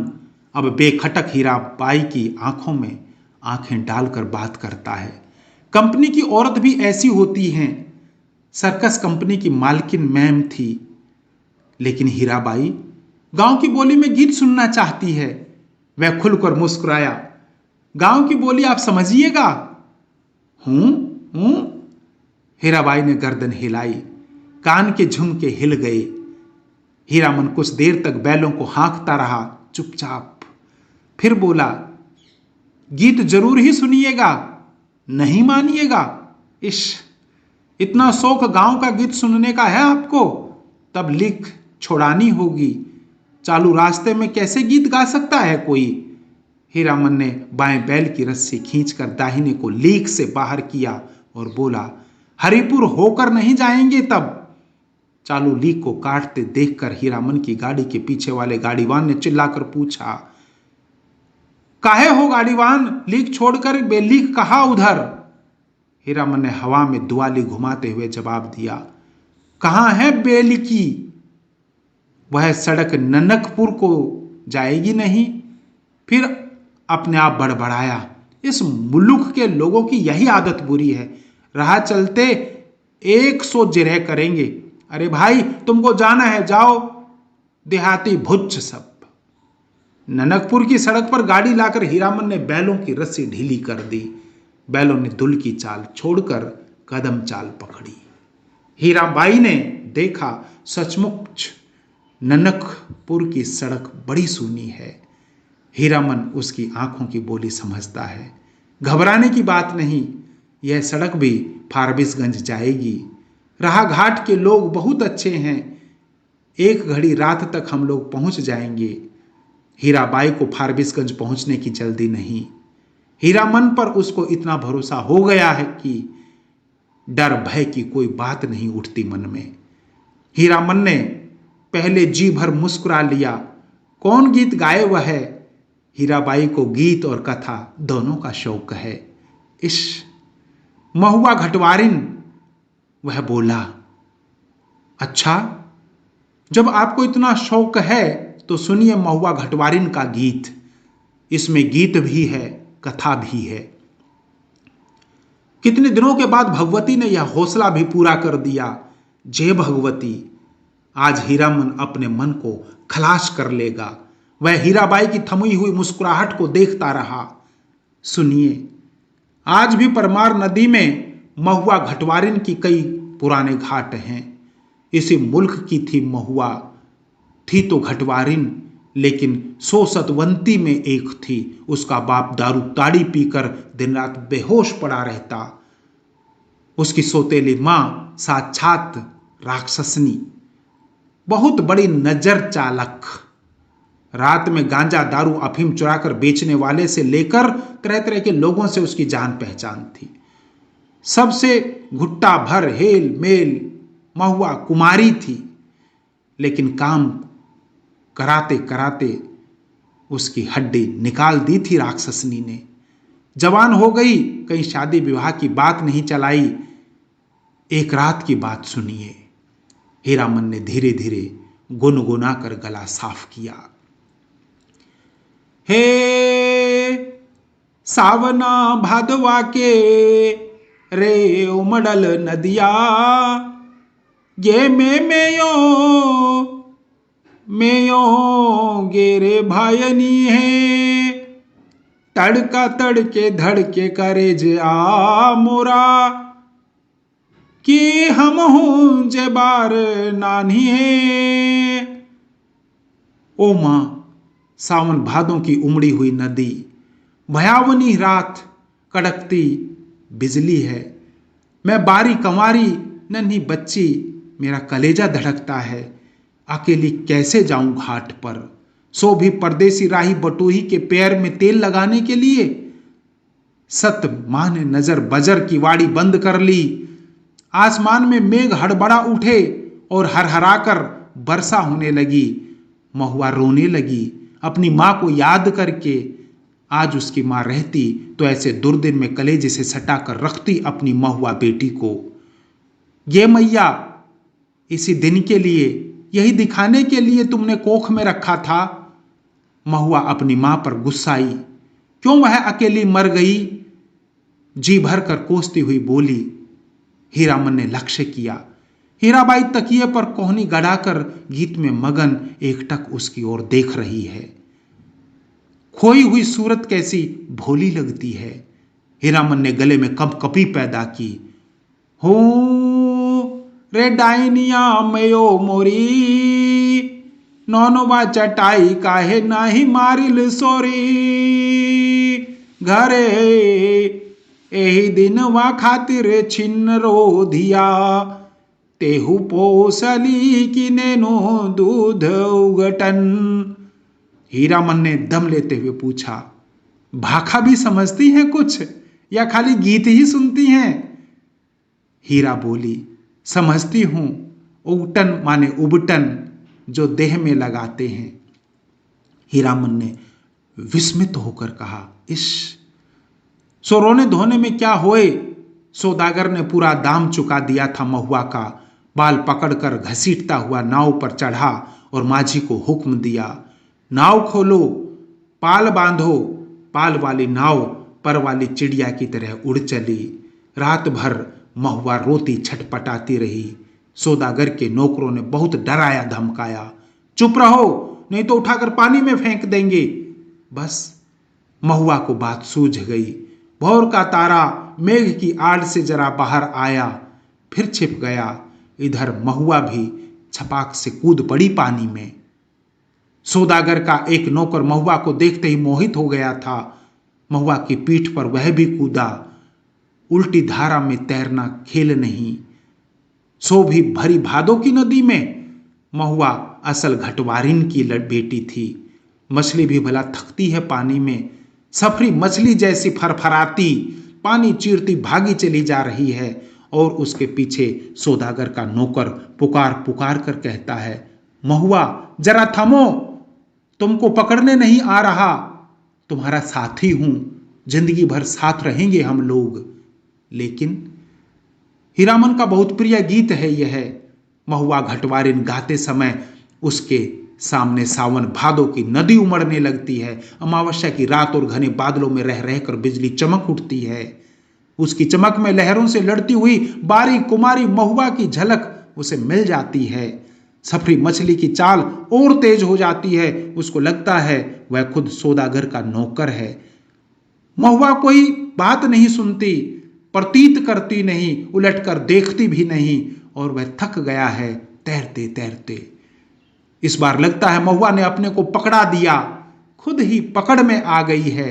अब बेखटक हीराबाई की आंखों में आंखें डालकर बात करता है। कंपनी की औरत भी ऐसी होती हैं। सर्कस कंपनी की मालकिन मैम थी, लेकिन हीराबाई गांव की बोली में गीत सुनना चाहती है। वह खुलकर मुस्कुराया। गांव की बोली आप समझिएगा। हूं। हीराबाई ने गर्दन हिलाई। कान के झुमके हिल गए। हीरामन कुछ देर तक बैलों को हाँकता रहा, चुपचाप। फिर बोला, गीत जरूर ही सुनिएगा, नहीं मानिएगा? इश, इतना शौक गांव का गीत सुनने का है आपको? तब लिख छोड़ानी होगी। चालू रास्ते में कैसे गीत गा सकता है कोई? हीरामन ने बाएं बैल की रस्सी खींचकर दाहिने को लीक से बाहर किया और बोला, हरिपुर होकर नहीं जाएंगे तब। चालू लीक को काटते देखकर हीरामन की गाड़ी के पीछे वाले गाड़ीवान ने चिल्लाकर पूछा, काहे हो गाड़ीवान, लीक छोड़कर बेलीक कहा उधर? हीरामन ने हवा में दुआली घुमाते हुए जवाब दिया, कहां है बेलिकी? वह सड़क ननकपुर को जाएगी नहीं। फिर अपने आप बड़बड़ाया, इस मुल्क के लोगों की यही आदत बुरी है, राह चलते 100 जिरह करेंगे। अरे भाई, तुमको जाना है जाओ, देहाती भुच्च सब। ननकपुर की सड़क पर गाड़ी लाकर हीरामन ने बैलों की रस्सी ढीली कर दी। बैलों ने दुल की चाल छोड़कर कदम चाल पकड़ी। हीराबाई ने देखा, सचमुच ननकपुर की सड़क बड़ी सूनी है। हीरामन उसकी आंखों की बोली समझता है। घबराने की बात नहीं, यह सड़क भी फारबिसगंज जाएगी। राह घाट के लोग बहुत अच्छे हैं, एक घड़ी रात तक हम लोग पहुंच जाएंगे। हीराबाई को फारबिसगंज पहुंचने की जल्दी नहीं। हीरामन पर उसको इतना भरोसा हो गया है कि डर भय की कोई बात नहीं उठती मन में। हीरामन ने पहले जी भर मुस्कुरा लिया। कौन गीत गाए वह है? हीराबाई को गीत और कथा दोनों का शौक है। इश महुआ घटवारिन, वह बोला। अच्छा, जब आपको इतना शौक है तो सुनिए महुआ घटवारिन का गीत। इसमें गीत भी है, कथा भी है। कितने दिनों के बाद भगवती ने यह हौसला भी पूरा कर दिया। जय भगवती, आज हीरामन अपने मन को खलास कर लेगा। वह हीराबाई की थमी हुई मुस्कुराहट को देखता रहा। सुनिए, आज भी परमार नदी में महुआ घटवारिन की कई पुराने घाट हैं। इसी मुल्क की थी महुआ, थी तो घटवारिन, लेकिन 100 सतवंती में एक थी। उसका बाप दारू ताड़ी पीकर दिन रात बेहोश पड़ा रहता। उसकी सौतेली मां साक्षात राक्षसनी, बहुत बड़ी नजर चालक। रात में गांजा दारू अफीम चुराकर बेचने वाले से लेकर तरह तरह के लोगों से उसकी जान पहचान थी। सबसे घुट्टा भर हेल मेल महुआ कुमारी थी, लेकिन काम कराते कराते उसकी हड्डी निकाल दी थी राक्षसनी ने। जवान हो गई, कहीं शादी विवाह की बात नहीं चलाई। एक रात की बात सुनिए। हीरामन ने धीरे धीरे गुनगुना कर गला साफ किया। हे सावना भादवा के रे उमड़ल नदिया, ये मेयो गेरे भायनी है, तड़का तड़के धड़के करे जे आ मोरा, कि हम हूं जे बार नानी है। ओ मां, सावन भादों की उमड़ी हुई नदी, भयावनी रात, कड़कती बिजली है। मैं बारी कंवारी नन्ही बच्ची, मेरा कलेजा धड़कता है। अकेली कैसे जाऊं घाट पर, सो भी परदेसी राही बटोही के पैर में तेल लगाने के लिए। सत मां ने नजर बजर की वाड़ी बंद कर ली। आसमान में मेघ हड़बड़ा उठे और हरहराकर वर्षा होने लगी। महुआ रोने लगी अपनी मां को याद करके। आज उसकी मां रहती तो ऐसे दुर्दिन में कलेजे से सटा कर रखती अपनी महुआ बेटी को। ये मैया, इसी दिन के लिए, यही दिखाने के लिए तुमने कोख में रखा था। महुआ अपनी मां पर गुस्साई, क्यों वह अकेली मर गई। जी भर कर कोसती हुई बोली। हीरामन ने लक्ष्य किया। हीराबाई तकिए पर कोहनी गड़ाकर गीत में मगन एकटक उसकी ओर देख रही है। खोई हुई सूरत कैसी भोली लगती है। हीरामन ने गले में कंपकपी पैदा की। हो रे डाइनिया मयो मोरी, नौनवा चटाई काहे नाही मारिल सोरी, घरे एही दिनवा खातिर छिन्न रोधिया, तेहु पोसली की नैनो दूध उगटन। हीरामन ने दम लेते हुए पूछा, भाखा भी समझती हैं कुछ या खाली गीत ही सुनती हैं? हीरा बोली, समझती हूं। उगटन माने उबटन, जो देह में लगाते हैं। हीरामन ने विस्मित होकर कहा, इश, सो रोने धोने में क्या होए। सौदागर ने पूरा दाम चुका दिया था महुआ का। बाल पकड़कर घसीटता हुआ नाव पर चढ़ा और माझी को हुक्म दिया, नाव खोलो, पाल बांधो। पाल वाली नाव पर वाली चिड़िया की तरह उड़ चली। रात भर महुआ रोती छटपटाती रही। सौदागर के नौकरों ने बहुत डराया धमकाया, चुप रहो, नहीं तो उठाकर पानी में फेंक देंगे। बस महुआ को बात सूझ गई। भोर का तारा मेघ की आड़ से जरा बाहर आया, फिर छिप गया। इधर महुआ भी छपाक से कूद पड़ी पानी में। सौदागर का एक नौकर महुआ को देखते ही मोहित हो गया था। महुआ की पीठ पर वह भी कूदा। उल्टी धारा में तैरना खेल नहीं, सो भी भरी भादों की नदी में। महुआ असल घटवारिन की बेटी थी। मछली भी भला थकती है पानी में। सफरी मछली जैसी फरफराती पानी चीरती भागी चली जा रही है और उसके पीछे सौदागर का नौकर पुकार पुकार कर कहता है, महुआ जरा थमो, तुमको पकड़ने नहीं आ रहा, तुम्हारा साथी हूं, जिंदगी भर साथ रहेंगे हम लोग। लेकिन हीरामन का बहुत प्रिय गीत है यह। महुआ घटवारिन गाते समय उसके सामने सावन भादों की नदी उमड़ने लगती है। अमावस्या की रात और घने बादलों में रह रहकर बिजली चमक उठती है। उसकी चमक में लहरों से लड़ती हुई बारी कुमारी महुआ की झलक उसे मिल जाती है। सफरी मछली की चाल और तेज हो जाती है। उसको लगता है वह खुद सौदागर का नौकर है। महुआ कोई बात नहीं सुनती, प्रतीत करती नहीं, उलटकर देखती भी नहीं और वह थक गया है तैरते तैरते। इस बार लगता है महुआ ने अपने को पकड़ा दिया, खुद ही पकड़ में आ गई है।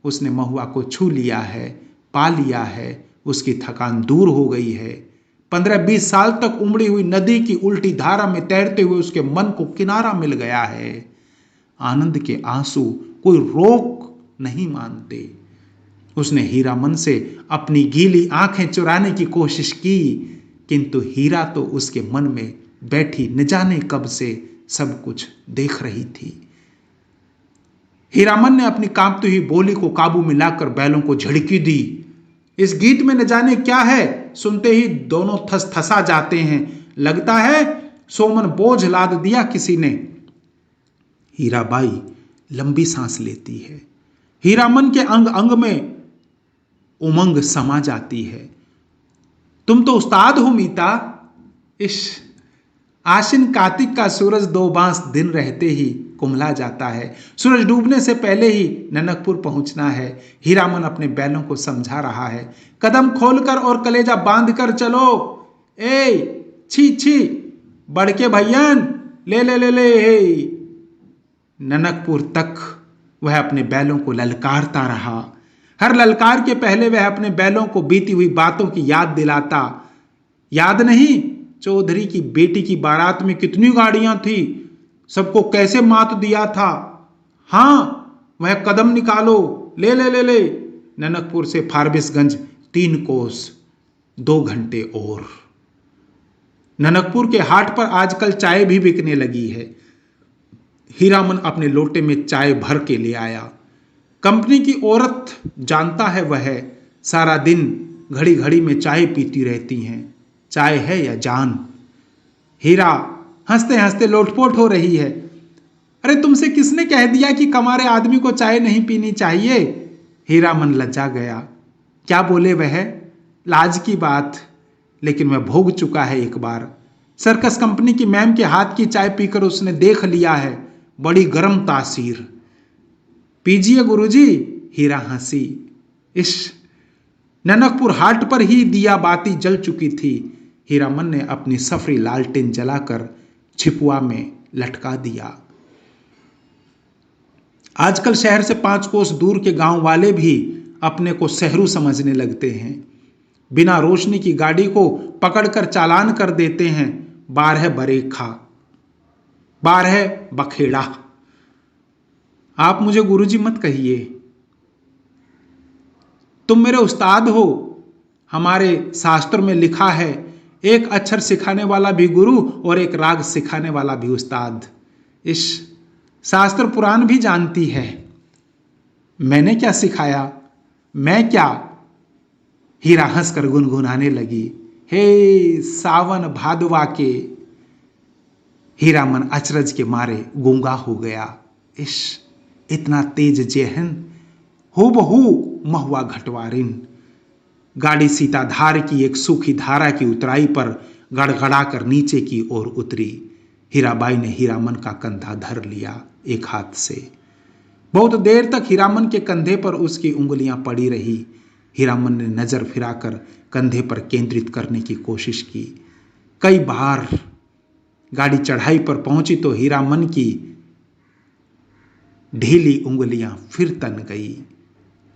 उसने महुआ को छू लिया है, पा लिया है, उसकी थकान दूर हो गई है। 15-20 साल तक उमड़ी हुई नदी की उल्टी धारा में तैरते हुए उसके मन को किनारा मिल गया है। आनंद के आंसू कोई रोक नहीं मानते। उसने हीरामन से अपनी गीली आंखें चुराने की कोशिश की, किंतु हीरा तो उसके मन में बैठी न जाने कब से सब कुछ देख रही थी। हीरामन ने अपनी कांपती हुई बोली को काबू में लाकर बैलों को झड़की दी। इस गीत में न जाने क्या है, सुनते ही दोनों थसथसा जाते हैं। लगता है सोमन बोझ लाद दिया किसी ने। हीराबाई लंबी सांस लेती है। हीरामन के अंग अंग में उमंग समा जाती है। तुम तो उस्ताद हो मीता। इश आश्विन कार्तिक का सूरज 2 बांस दिन रहते ही कुम्हला जाता है। सूरज डूबने से पहले ही ननकपुर पहुंचना है। हीरामन अपने बैलों को समझा रहा है, कदम खोलकर और कलेजा बांध कर चलो। ए छी छी, बड़के भैयन, ले ले ले ले हे। ननकपुर तक वह अपने बैलों को ललकारता रहा। हर ललकार के पहले वह अपने बैलों को बीती हुई बातों की याद दिलाता। याद नहीं, चौधरी की बेटी की बारात में कितनी गाड़ियां थी, सबको कैसे मात दिया था। हां, वह कदम निकालो, ले ले ले ले। ननकपुर से फारबिसगंज 3 कोस, 2 घंटे और। ननकपुर के हाट पर आजकल चाय भी बिकने लगी है। हीरामन अपने लोटे में चाय भर के ले आया। कंपनी की औरत जानता है वह सारा दिन घड़ी घड़ी में चाय पीती रहती हैं। चाय है या जान। हीरा हंसते हंसते लोटपोट हो रही है। अरे तुमसे किसने कह दिया कि कमारे आदमी को चाय नहीं पीनी चाहिए। हीरामन लज्जा गया। क्या बोले वह, लाज की बात, लेकिन वह भोग चुका है एक बार। सर्कस कंपनी की मैम के हाथ की चाय पीकर उसने देख लिया है, बड़ी गर्म तासीर। पीजिए गुरुजी। हीरा हंसी। इश ननकपुर हाट पर ही दिया बाती जल चुकी थी। हीरामन ने अपनी सफरी लालटेन जलाकर छिपुआ में लटका दिया। आजकल शहर से 5 कोस दूर के गांव वाले भी अपने को शहरू समझने लगते हैं। बिना रोशनी की गाड़ी को पकड़कर चालान कर देते हैं। 12 बरेखा, 12 बखेड़ा। आप मुझे गुरुजी मत कहिए, तुम मेरे उस्ताद हो। हमारे शास्त्र में लिखा है, एक अक्षर सिखाने वाला भी गुरु और एक राग सिखाने वाला भी उस्ताद। इस शास्त्र पुराण भी जानती है। मैंने क्या सिखाया, मैं क्या। हीरा हंसकर गुनगुनाने लगी, हे सावन भादवा के। हीरामन अचरज के मारे गूंगा हो गया। इश इतना तेज जेहन, हूबहू महुआ घटवारिन। गाड़ी सीताधार की एक सूखी धारा की उतराई पर गड़गड़ा कर नीचे की ओर उतरी। हीराबाई ने हीरामन का कंधा धर लिया एक हाथ से। बहुत देर तक हीरामन के कंधे पर उसकी उंगलियां पड़ी रही। हीरामन ने नजर फिराकर कंधे पर केंद्रित करने की कोशिश की। कई बार गाड़ी चढ़ाई पर पहुंची तो हीरामन की ढीली उंगलियां फिर तन गई।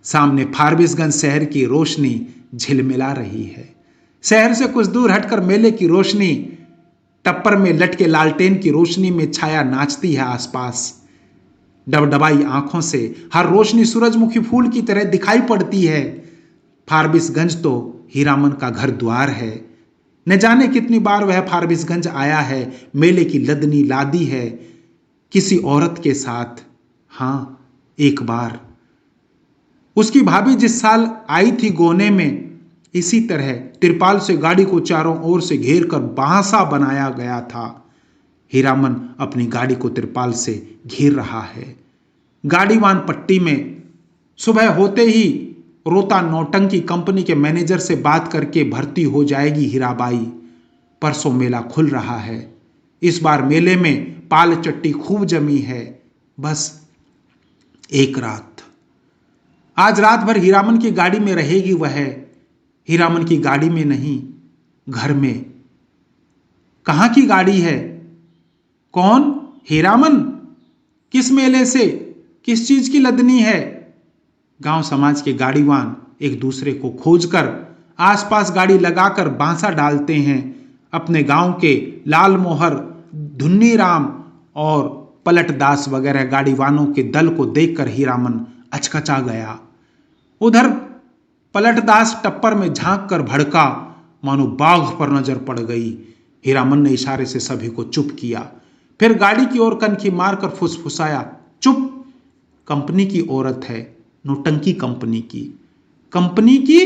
सामने फारबिसगंज शहर की रोशनी झिलमिला रही है। शहर से कुछ दूर हटकर मेले की रोशनी, टप्पर में लटके लालटेन की रोशनी में छाया नाचती है आसपास। डबडबाई आंखों से हर रोशनी सूरजमुखी फूल की तरह दिखाई पड़ती है। फारबिसगंज तो हीरामन का घर द्वार है। न जाने कितनी बार वह फारबिसगंज आया है, मेले की लदनी लादी है किसी औरत के साथ। हाँ, एक बार उसकी भाभी जिस साल आई थी गोने में, इसी तरह तिरपाल से गाड़ी को चारों ओर से घेर कर बांसा बनाया गया था। हीरामन अपनी गाड़ी को तिरपाल से घेर रहा है। गाड़ीवान पट्टी में सुबह होते ही रोता नौटंकी कंपनी के मैनेजर से बात करके भर्ती हो जाएगी हीराबाई। परसों मेला खुल रहा है। इस बार मेले में पाल चट्टी खूब जमी है। बस एक रात, आज रात भर हीरामन की गाड़ी में रहेगी वह। हीरामन की गाड़ी में नहीं, घर में। कहां की गाड़ी है? कौन? हीरामन? किस मेले से? किस चीज की लदनी है? गांव समाज के गाड़ीवान एक दूसरे को खोजकर आसपास गाड़ी लगाकर बांसा डालते हैं। अपने गांव के लाल मोहर, धुन्नी राम और पलटदास वगैरह गाड़ीवानों के दल को देखकर हीरामन अचकचा गया। उधर पलटदास टप्पर में झांक कर भड़का, मानो बाघ पर नजर पड़ गई। हीरामन ने इशारे से सभी को चुप किया, फिर गाड़ी की ओर कनखी मारकर फुसफुसाया, चुप। कंपनी की औरत है, नौटंकी कंपनी की। कंपनी की?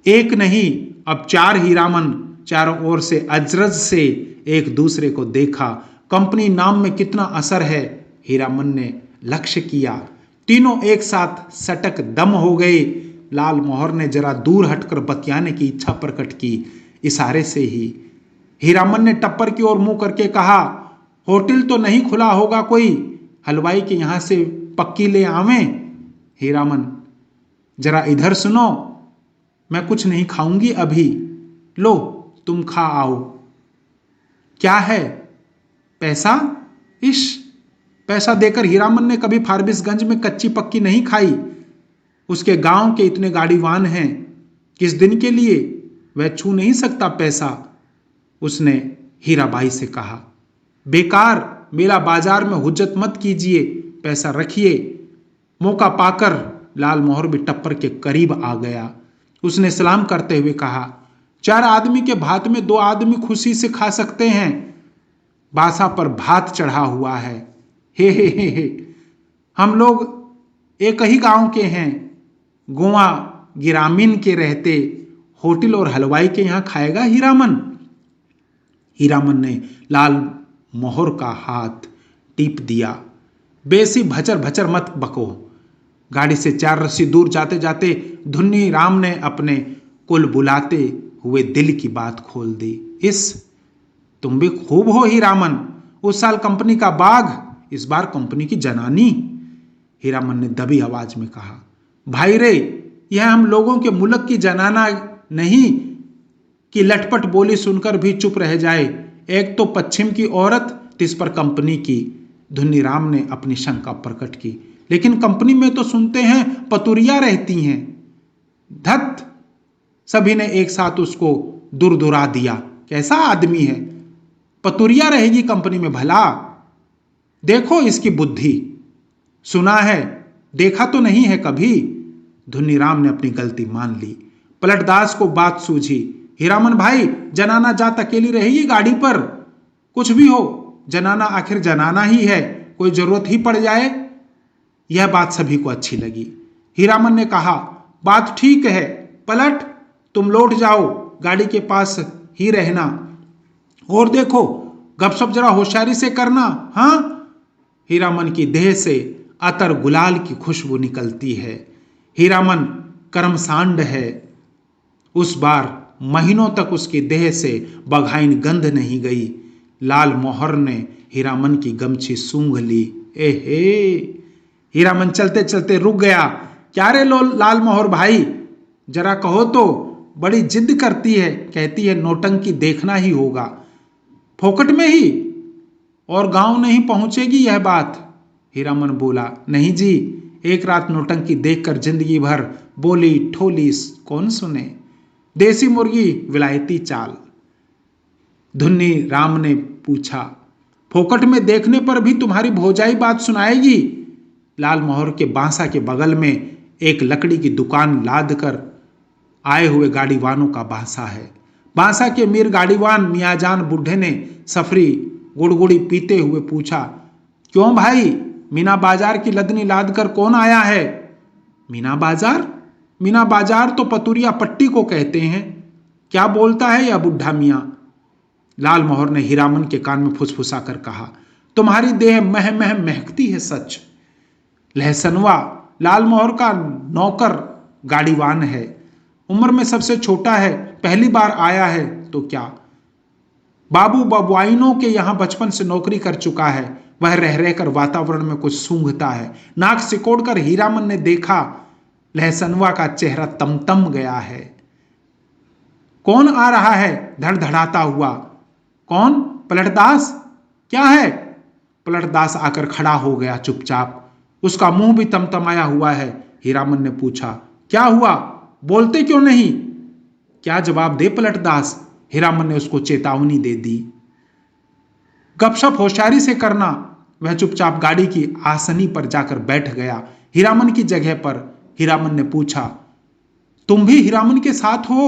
एक नहीं, अब 4 हीरामन चारों ओर से अजरज से एक दूसरे को देखा। कंपनी नाम में कितना असर है, हीरामन ने लक्ष्य किया। तीनों एक साथ सटक दम हो गए। लाल मोहर ने जरा दूर हटकर बतियाने की इच्छा प्रकट की, इशारे से ही। हीरामन ने टप्पर की ओर मुंह करके कहा, होटल तो नहीं खुला होगा कोई? हलवाई के यहां से पक्की ले आवें? हीरामन, जरा इधर सुनो, मैं कुछ नहीं खाऊंगी अभी। लो, तुम खा आओ। क्या है? पैसा? इश, पैसा देकर हीरामन ने कभी फारबिसगंज में कच्ची पक्की नहीं खाई। उसके गांव के इतने गाड़ीवान हैं, किस दिन के लिए? वह छू नहीं सकता पैसा। उसने हीराबाई से कहा, बेकार मेला बाजार में हुज्जत मत कीजिए, पैसा रखिए। मौका पाकर लाल मोहर भी टप्पर के करीब आ गया। उसने सलाम करते हुए कहा, 4 आदमी के भात में 2 आदमी खुशी से खा सकते हैं। बासा पर भात चढ़ा हुआ है। हे। हम लोग एक ही गांव के हैं, गोवा गिरामीन के रहते। होटल और हलवाई के यहां खाएगा हीरामन? हीरामन ने लाल मोहर का हाथ टीप दिया। बेसी भचर भचर मत बको। गाड़ी से 4 रस्सी दूर जाते जाते धुन्नी राम ने अपने कुल बुलाते हुए दिल की बात खोल दी। तुम भी खूब हो हीरामन। उस साल कंपनी का बाघ, इस बार कंपनी की जनानी। हीरामन ने दबी आवाज में कहा, भाई रे, यह हम लोगों के मुल्क की जनाना नहीं कि लटपट बोली सुनकर भी चुप रह जाए। एक तो पश्चिम की औरत, तिस पर कंपनी की। धुन्नी राम ने अपनी शंका प्रकट की, लेकिन कंपनी में तो सुनते हैं पतुरिया रहती हैं। धत, सभी ने एक साथ उसको दुरदुरा दिया। कैसा आदमी है, पतुरिया रहेगी कंपनी में भला? देखो इसकी बुद्धि। सुना है, देखा तो नहीं है कभी। धुन्नी राम ने अपनी गलती मान ली। पलटदास को बात सूझी। हीरामन भाई, जनाना जात अकेली रहेगी गाड़ी पर? कुछ भी हो, जनाना आखिर जनाना ही है, कोई जरूरत ही पड़ जाए। यह बात सभी को अच्छी लगी। हीरामन ने कहा, बात ठीक है, पलट तुम लौट जाओ, गाड़ी के पास ही रहना। और देखो, गपशप जरा होशियारी से करना। हाँ? हीरामन की देह से अतर गुलाल की खुशबू निकलती है। हीरामन कर्मसांड है। उस बार महीनों तक उसकी देह से बघाइन गंध नहीं गई। लाल मोहर ने हीरामन की गमछी सूंघ ली। एहे! हीरामन चलते चलते रुक गया। क्या रे लाल मोहर भाई, जरा कहो तो, बड़ी जिद करती है, कहती है नौटंकी देखना ही होगा। फोकट में ही? और गांव नहीं पहुंचेगी यह बात? हीरामन बोला, नहीं जी, एक रात नौटंकी देखकर जिंदगी भर बोली ठोली कौन सुने। देसी मुर्गी विलायती चाल। धुन्नी राम ने पूछा, फोकट में देखने पर भी तुम्हारी भौजाई बात सुनाएगी? लाल मोहर के बांसा के बगल में एक लकड़ी की दुकान लाद कर आए हुए गाड़ीवानों का बांसा है। बांसा के मीर गाड़ीवान मियाजान बुढ़े ने सफरी गुड़गुड़ी पीते हुए पूछा, क्यों भाई, मीना बाजार की लदनी लाद कर कौन आया है? मीना बाजार? मीना बाजार तो पतुरिया पट्टी को कहते हैं। क्या बोलता है यह बुढ़ा मियाँ? लाल मोहर ने हीरामन के कान में फुसफुसा कर कहा, तुम्हारी देह मह मह महकती है सच। लहसनवा लाल मोहर का नौकर गाड़ीवान है, उम्र में सबसे छोटा है, पहली बार आया है तो क्या। बाबू बबुआइनों के यहां बचपन से नौकरी कर चुका है। वह रह रहकर वातावरण में कुछ सूंघता है। नाक सिकोड़कर हीरामन ने देखा, लहसनवा का चेहरा तमतम गया है। कौन आ रहा है धड़धड़ाता हुआ? कौन? पलटदास? क्या है? पलटदास आकर खड़ा हो गया चुपचाप। उसका मुंह भी तमतमाया हुआ है। हीरामन ने पूछा, क्या हुआ, बोलते क्यों नहीं? क्या जवाब दे पलटदास? हीरामन ने उसको चेतावनी दे दी। गपशप होशियारी से करना। वह चुपचाप गाड़ी की आसनी पर जाकर बैठ गया, हीरामन की जगह पर। हीरामन ने पूछा, तुम भी हीरामन के साथ हो?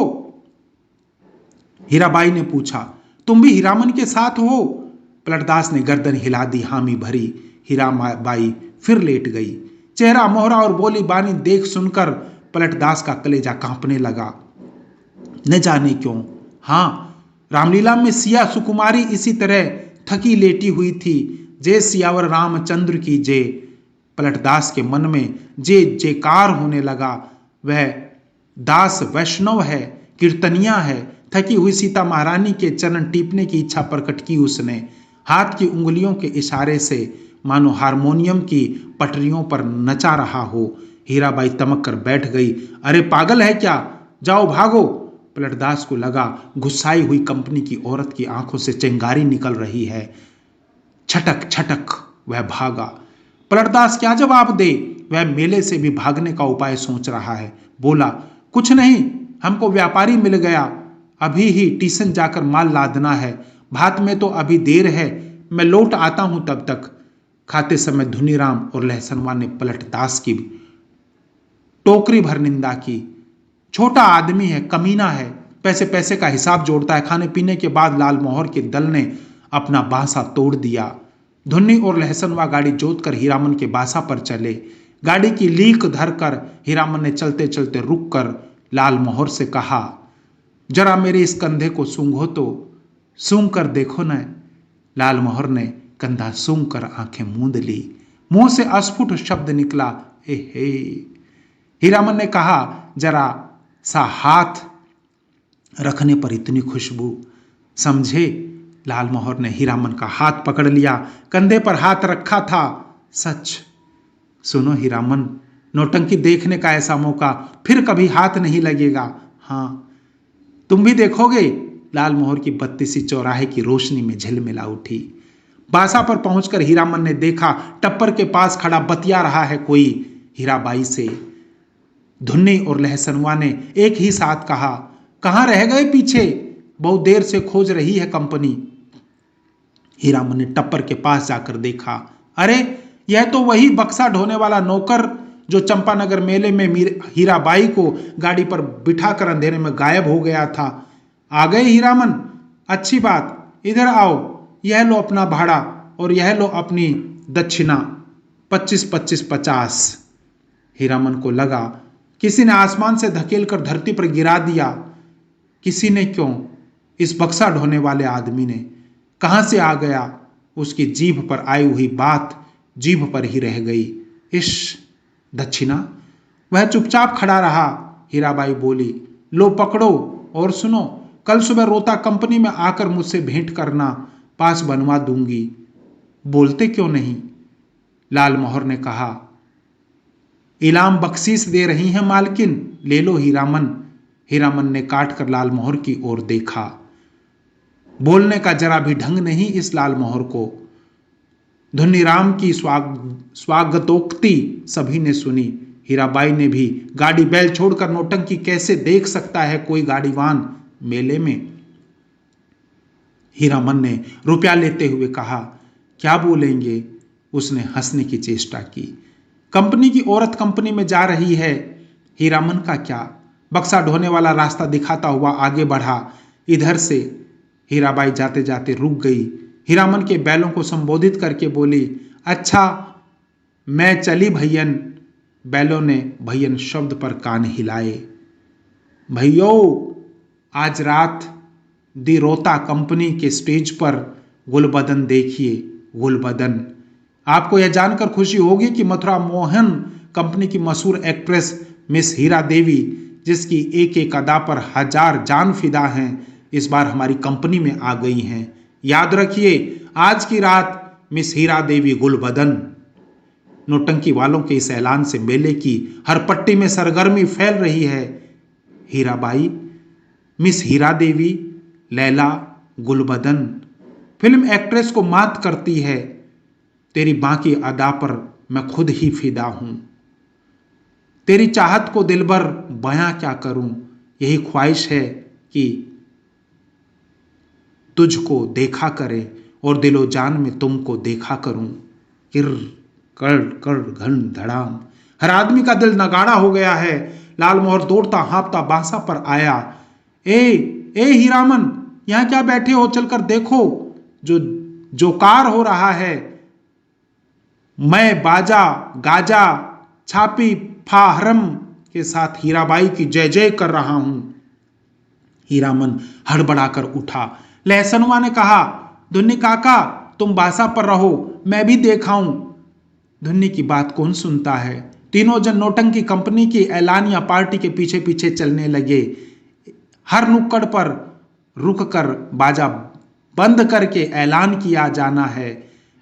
हीराबाई ने पूछा, तुम भी हीरामन के साथ हो? पलटदास ने गर्दन हिला दी, हामी भरी। हीराबाई फिर लेट गई। चेहरा मोहरा और बोली बानी देख सुनकर पलटदास का कलेजा कांपने लगा। न जाने क्यों, हाँ, रामलीला में सिया सुकुमारी इसी तरह थकी लेटी हुई थी। जय सियावर रामचंद्र की जय। पलटदास के मन में जे जेकार होने लगा। वह दास वैष्णव है, कीर्तनिया है। थकी हुई सीता महारानी के चरण टीपने की इच्छा प्रकट की उसने। हाथ की उंगलियों के इशारे से मानो हारमोनियम की पटरियों पर नचा रहा हो। हीराबाई तमक कर बैठ गई। अरे पागल है क्या, जाओ भागो। पलटदास को लगा गुस्साई हुई कंपनी की औरत की आंखों से चिंगारी निकल रही है। छटक छटक वह भागा। पलटदास क्या जवाब दे? वह मेले से भी भागने का उपाय सोच रहा है। बोला, कुछ नहीं, हमको व्यापारी मिल गया, अभी ही टीसन जाकर माल लादना है। भात में तो अभी देर है, मैं लौट आता हूं तब तक। खाते समय धुनीराम और लहसनवा ने पलटदास की टोकरी भर निंदा की। छोटा आदमी है, कमीना है, पैसे पैसे का हिसाब जोड़ता है। खाने पीने के बाद लाल मोहर के दल ने अपना बांसा तोड़ दिया। धुन्नी और लहसनवा गाड़ी जोतकर हीरामन के बांसा पर चले। गाड़ी की लीक धरकर हीरामन ने चलते चलते रुक कर लाल मोहर से कहा, जरा मेरे इस कंधे को सूंघो तो, सूंघ कर देखो न। लाल मोहर ने कंधा सूंघ कर आंखें मूंद ली। मुंह से अस्फुट शब्द निकला, एहे। हीरामन ने कहा, जरा सा हाथ रखने पर इतनी खुशबू, समझे? लाल मोहर ने हीरामन का हाथ पकड़ लिया। कंधे पर हाथ रखा था, सच। सुनो हीरामन, नौटंकी देखने का ऐसा मौका फिर कभी हाथ नहीं लगेगा। हाँ, तुम भी देखोगे? लाल मोहर की बत्ती सी चौराहे की रोशनी में झिलमिला उठी। बासा पर पहुंचकर हीरामन ने देखा, टप्पर के पास खड़ा बतिया रहा है कोई हीराबाई से। धुन्नी और लहसनवा ने एक ही साथ कहा, कहां रह गए पीछे, बहुत देर से खोज रही है कंपनी। हीरामन ने टप्पर के पास जाकर देखा, अरे यह तो वही बक्सा ढोने वाला नौकर जो चंपानगर मेले में हीराबाई को गाड़ी पर बिठाकर अंधेरे में गायब हो गया था। आ गए हीरामन, अच्छी बात, इधर आओ, यह लो अपना भाड़ा और यह लो अपनी दक्षिणा, 25-25-50। हीरामन को लगा किसी ने आसमान से धकेल कर धरती पर गिरा दिया। किसी ने क्यों, इस बक्सा ढोने वाले आदमी ने। कहां से आ गया? उसकी जीभ पर आई हुई बात जीभ पर ही रह गई। इश, दक्षिणा। वह चुपचाप खड़ा रहा। हीराबाई बोली, लो पकड़ो, और सुनो, कल सुबह रोहता कंपनी में आकर मुझसे भेंट करना, पास बनवा दूंगी। बोलते क्यों नहीं? लाल मोहर ने कहा। इनाम बख्शीश दे रही हैं मालकिन, ले लो हीरामन। हीरामन ने काट कर लाल मोहर की ओर देखा। बोलने का जरा भी ढंग नहीं इस लाल मोहर को। धुनीराम की स्वागतोक्ति सभी ने सुनी। हीराबाई ने भी। गाड़ी बैल छोड़कर नौटंकी कैसे देख सकता है कोई गाड़ीवान मेले में? हीरामन ने रुपया लेते हुए कहा। क्या बोलेंगे? उसने हंसने की चेष्टा की। कंपनी की औरत कंपनी में जा रही है, हीरामन का क्या? बक्सा ढोने वाला रास्ता दिखाता हुआ आगे बढ़ा। इधर से। हीराबाई जाते जाते रुक गई। हीरामन के बैलों को संबोधित करके बोली, अच्छा मैं चली भैयन। बैलों ने भैयन शब्द पर कान हिलाए। भैयो, आज रात दी रोहता कंपनी के स्टेज पर गुलबदन देखिए। गुलबदन। आपको यह जानकर खुशी होगी कि मथुरा मोहन कंपनी की मशहूर एक्ट्रेस मिस हीरा देवी, जिसकी एक एक अदा पर 1000 जान फिदा हैं, इस बार हमारी कंपनी में आ गई हैं। याद रखिए, आज की रात मिस हीरा देवी गुलबदन। नौटंकी वालों के इस ऐलान से मेले की हर पट्टी में सरगर्मी फैल रही है। हीराबाई, मिस हीरा देवी, लैला, गुलबदन फिल्म एक्ट्रेस को मात करती है। तेरी बाकी अदा पर मैं खुद ही फिदा हूं। तेरी चाहत को दिलबर बयां क्या करूं? यही ख्वाहिश है कि तुझको देखा करे और दिलो जान में तुमको देखा करूं। किर कर कर घन धड़ाम। हर आदमी का दिल नगाड़ा हो गया है। लाल मोहर दौड़ता हाँपता बांसा पर आया। ए हीरामन, यहां क्या बैठे हो? चलकर देखो जो जोकार हो रहा है। मैं बाजा गाजा छापी फाहरम के साथ हीराबाई की जय जय कर रहा हूं। हीरामन हड़बड़ाकर उठा। लहसनुआ ने कहा, धुन्नी काका तुम बासा पर रहो, मैं भी देखाऊं। धुन्नी की बात कौन सुनता है? तीनों जन नौटंकी कंपनी की ऐलानिया पार्टी के पीछे पीछे चलने लगे। हर नुक्कड़ पर रुककर बाजा बंद करके ऐलान किया जाना है।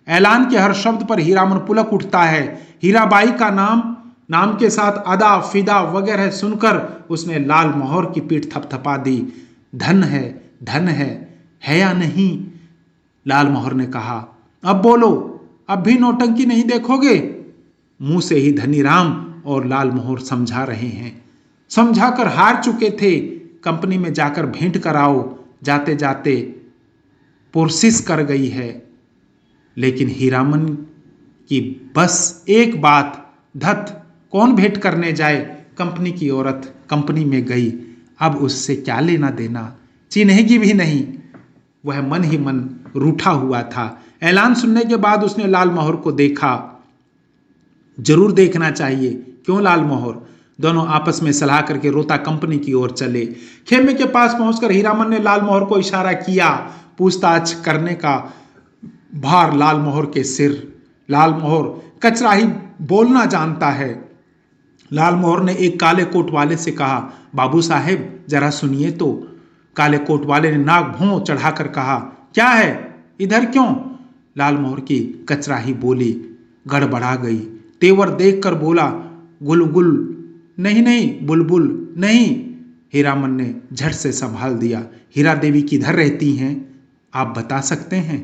ऐलान के हर शब्द पर हीरामन पुलक उठता है। हीराबाई का नाम के साथ अदा फिदा वगैरह सुनकर उसने लाल मोहर की पीठ थपथपा दी। धन है या नहीं? लाल मोहर ने कहा। अब बोलो, अब भी नौटंकी नहीं देखोगे? मुंह से ही धनीराम और लाल मोहर समझा रहे हैं। समझाकर हार चुके थे। कंपनी में जाकर भेंट कराओ। जाते जाते पुरसिस कर गई है। लेकिन हीरामन की बस एक बात, धत कौन भेंट करने जाए? कंपनी की औरत कंपनी में गई, अब उससे क्या लेना देना? चिन्हेगी भी नहीं। वह मन ही मन रूठा हुआ था। ऐलान सुनने के बाद उसने लाल मोहर को देखा। जरूर देखना चाहिए। क्यों लाल मोहर? दोनों आपस में सलाह करके रोहता कंपनी की ओर चले। खेमे के पास पहुंचकर हीरामन ने लाल मोहर को इशारा किया। पूछताछ करने का भार लाल मोहर के सिर। लाल मोहर कचराही बोलना जानता है। लाल मोहर ने एक काले कोट वाले से कहा, बाबू साहेब जरा सुनिए तो। काले कोट वाले ने नाक भौं चढ़ाकर कहा, क्या है? इधर क्यों? लाल मोहर की कचराही बोली। गड़बड़ा गई। तेवर देखकर बोला, गुलगुल नहीं, बुलबुल नहीं। हीरामन ने झट से संभाल दिया। हीरा देवी किधर रहती हैं? आप बता सकते हैं?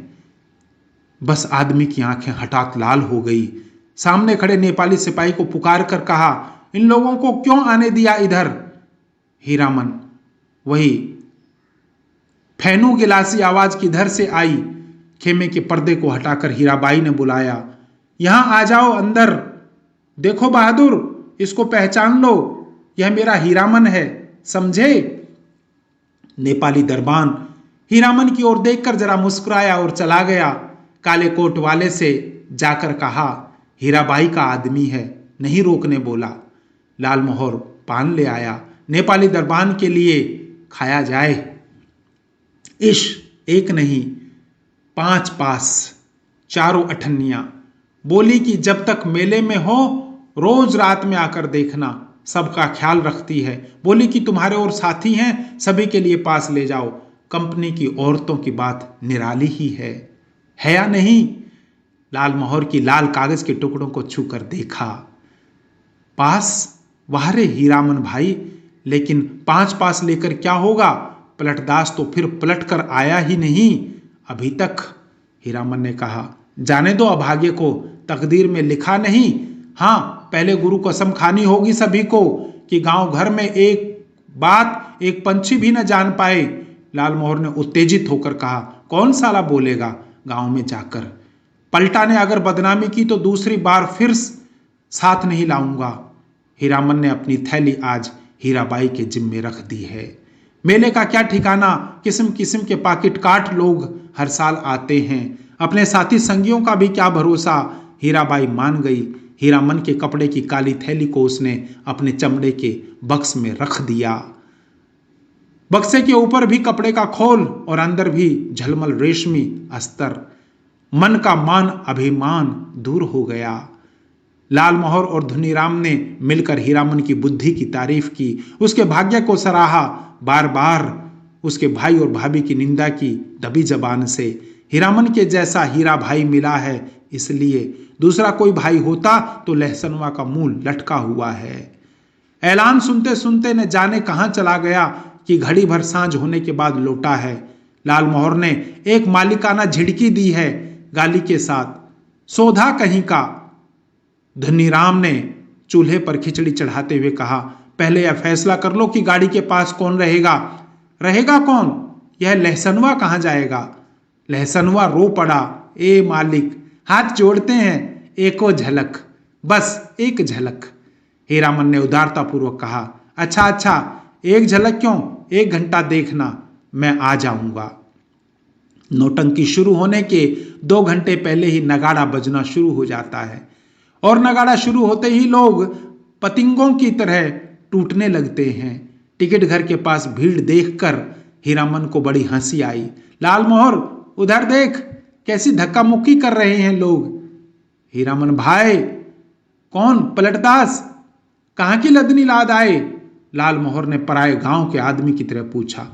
बस आदमी की आंखें हठात लाल हो गई। सामने खड़े नेपाली सिपाही को पुकार कर कहा, इन लोगों को क्यों आने दिया इधर? हीरामन। वही फैनू गिलासी आवाज किधर से आई? खेमे के पर्दे को हटाकर हीराबाई ने बुलाया, यहां आ जाओ अंदर। देखो बहादुर, इसको पहचान लो, यह मेरा हीरामन है, समझे? नेपाली दरबान हीरामन की ओर देखकर जरा मुस्कुराया और चला गया। काले कोट वाले से जाकर कहा, हीराबाई का आदमी है, नहीं रोकने बोला। लाल मोहर पान ले आया। नेपाली दरबान के लिए खाया जाए। इश, एक नहीं 5 पास, चारों अठन्नियां। बोली कि जब तक मेले में हो रोज रात में आकर देखना, सबका ख्याल रखती है। बोली कि तुम्हारे और साथी हैं, सभी के लिए पास ले जाओ। कंपनी की औरतों की बात निराली ही है या नहीं? लाल मोहर की लाल कागज के टुकड़ों को छूकर देखा। पास? वाह रे हीरामन भाई, लेकिन 5 पास लेकर क्या होगा? पलटदास तो फिर पलट कर आया ही नहीं अभी तक। हीरामन ने कहा, जाने दो अभागे को, तकदीर में लिखा नहीं। हाँ, पहले गुरु कसम खानी होगी सभी को कि गांव घर में एक बात एक पंछी भी न जान पाए। लाल मोहर ने उत्तेजित होकर कहा, कौन साला बोलेगा गांव में जाकर? पलटा ने अगर बदनामी की तो दूसरी बार फिर साथ नहीं लाऊंगा। हीरामन ने अपनी थैली आज हीराबाई के जिम्मे रख दी है। मेले का क्या ठिकाना, किस्म किस्म के पाकिट काट लोग हर साल आते हैं। अपने साथी संगियों का भी क्या भरोसा। हीराबाई मान गई। हीरामन के कपड़े की काली थैली को उसने अपने चमड़े के बक्स में रख दिया। बक्से के ऊपर भी कपड़े का खोल और अंदर भी झलमल रेशमी अस्तर। मन का मान अभिमान दूर हो गया। लाल मोहर और धुनीराम ने मिलकर हीरामन की बुद्धि की तारीफ की, उसके भाग्य को सराहा। बार बार उसके भाई और भाभी की निंदा की दबी जबान से। हीरामन के जैसा हीरा भाई मिला है, इसलिए दूसरा कोई भाई होता तो लहसनवा का मुंह लटका हुआ है। ऐलान सुनते सुनते न जाने कहां चला गया कि घड़ी भर सांझ होने के बाद लौटा है। लाल मोहर ने एक मालिकाना झिड़की दी है गाली के साथ, सोधा कहीं का। धनीराम ने चूल्हे पर खिचड़ी चढ़ाते हुए कहा, पहले यह फैसला कर लो कि गाड़ी के पास कौन रहेगा। रहेगा कौन? यह लहसनवा कहां जाएगा? लहसनवा रो पड़ा, ए मालिक, हाथ जोड़ते हैं, एको झलक, बस एक झलक। हीरामन ने उदारता पूर्वक कहा, अच्छा अच्छा, एक झलक क्यों, 1 घंटा देखना, मैं आ जाऊंगा। नौटंकी शुरू होने के 2 घंटे पहले ही नगाड़ा बजना शुरू हो जाता है और नगाड़ा शुरू होते ही लोग पतिंगों की तरह टूटने लगते हैं। टिकट घर के पास भीड़ देखकर हीरामन को बड़ी हंसी आई। लाल मोहर, उधर देख, कैसी धक्का मुक्की कर रहे हैं लोग। हीरामन भाई, कौन? पलटदास? कहां की लदनी लाद आए? लाल मोहर ने पराए गांव के आदमी की तरह पूछा।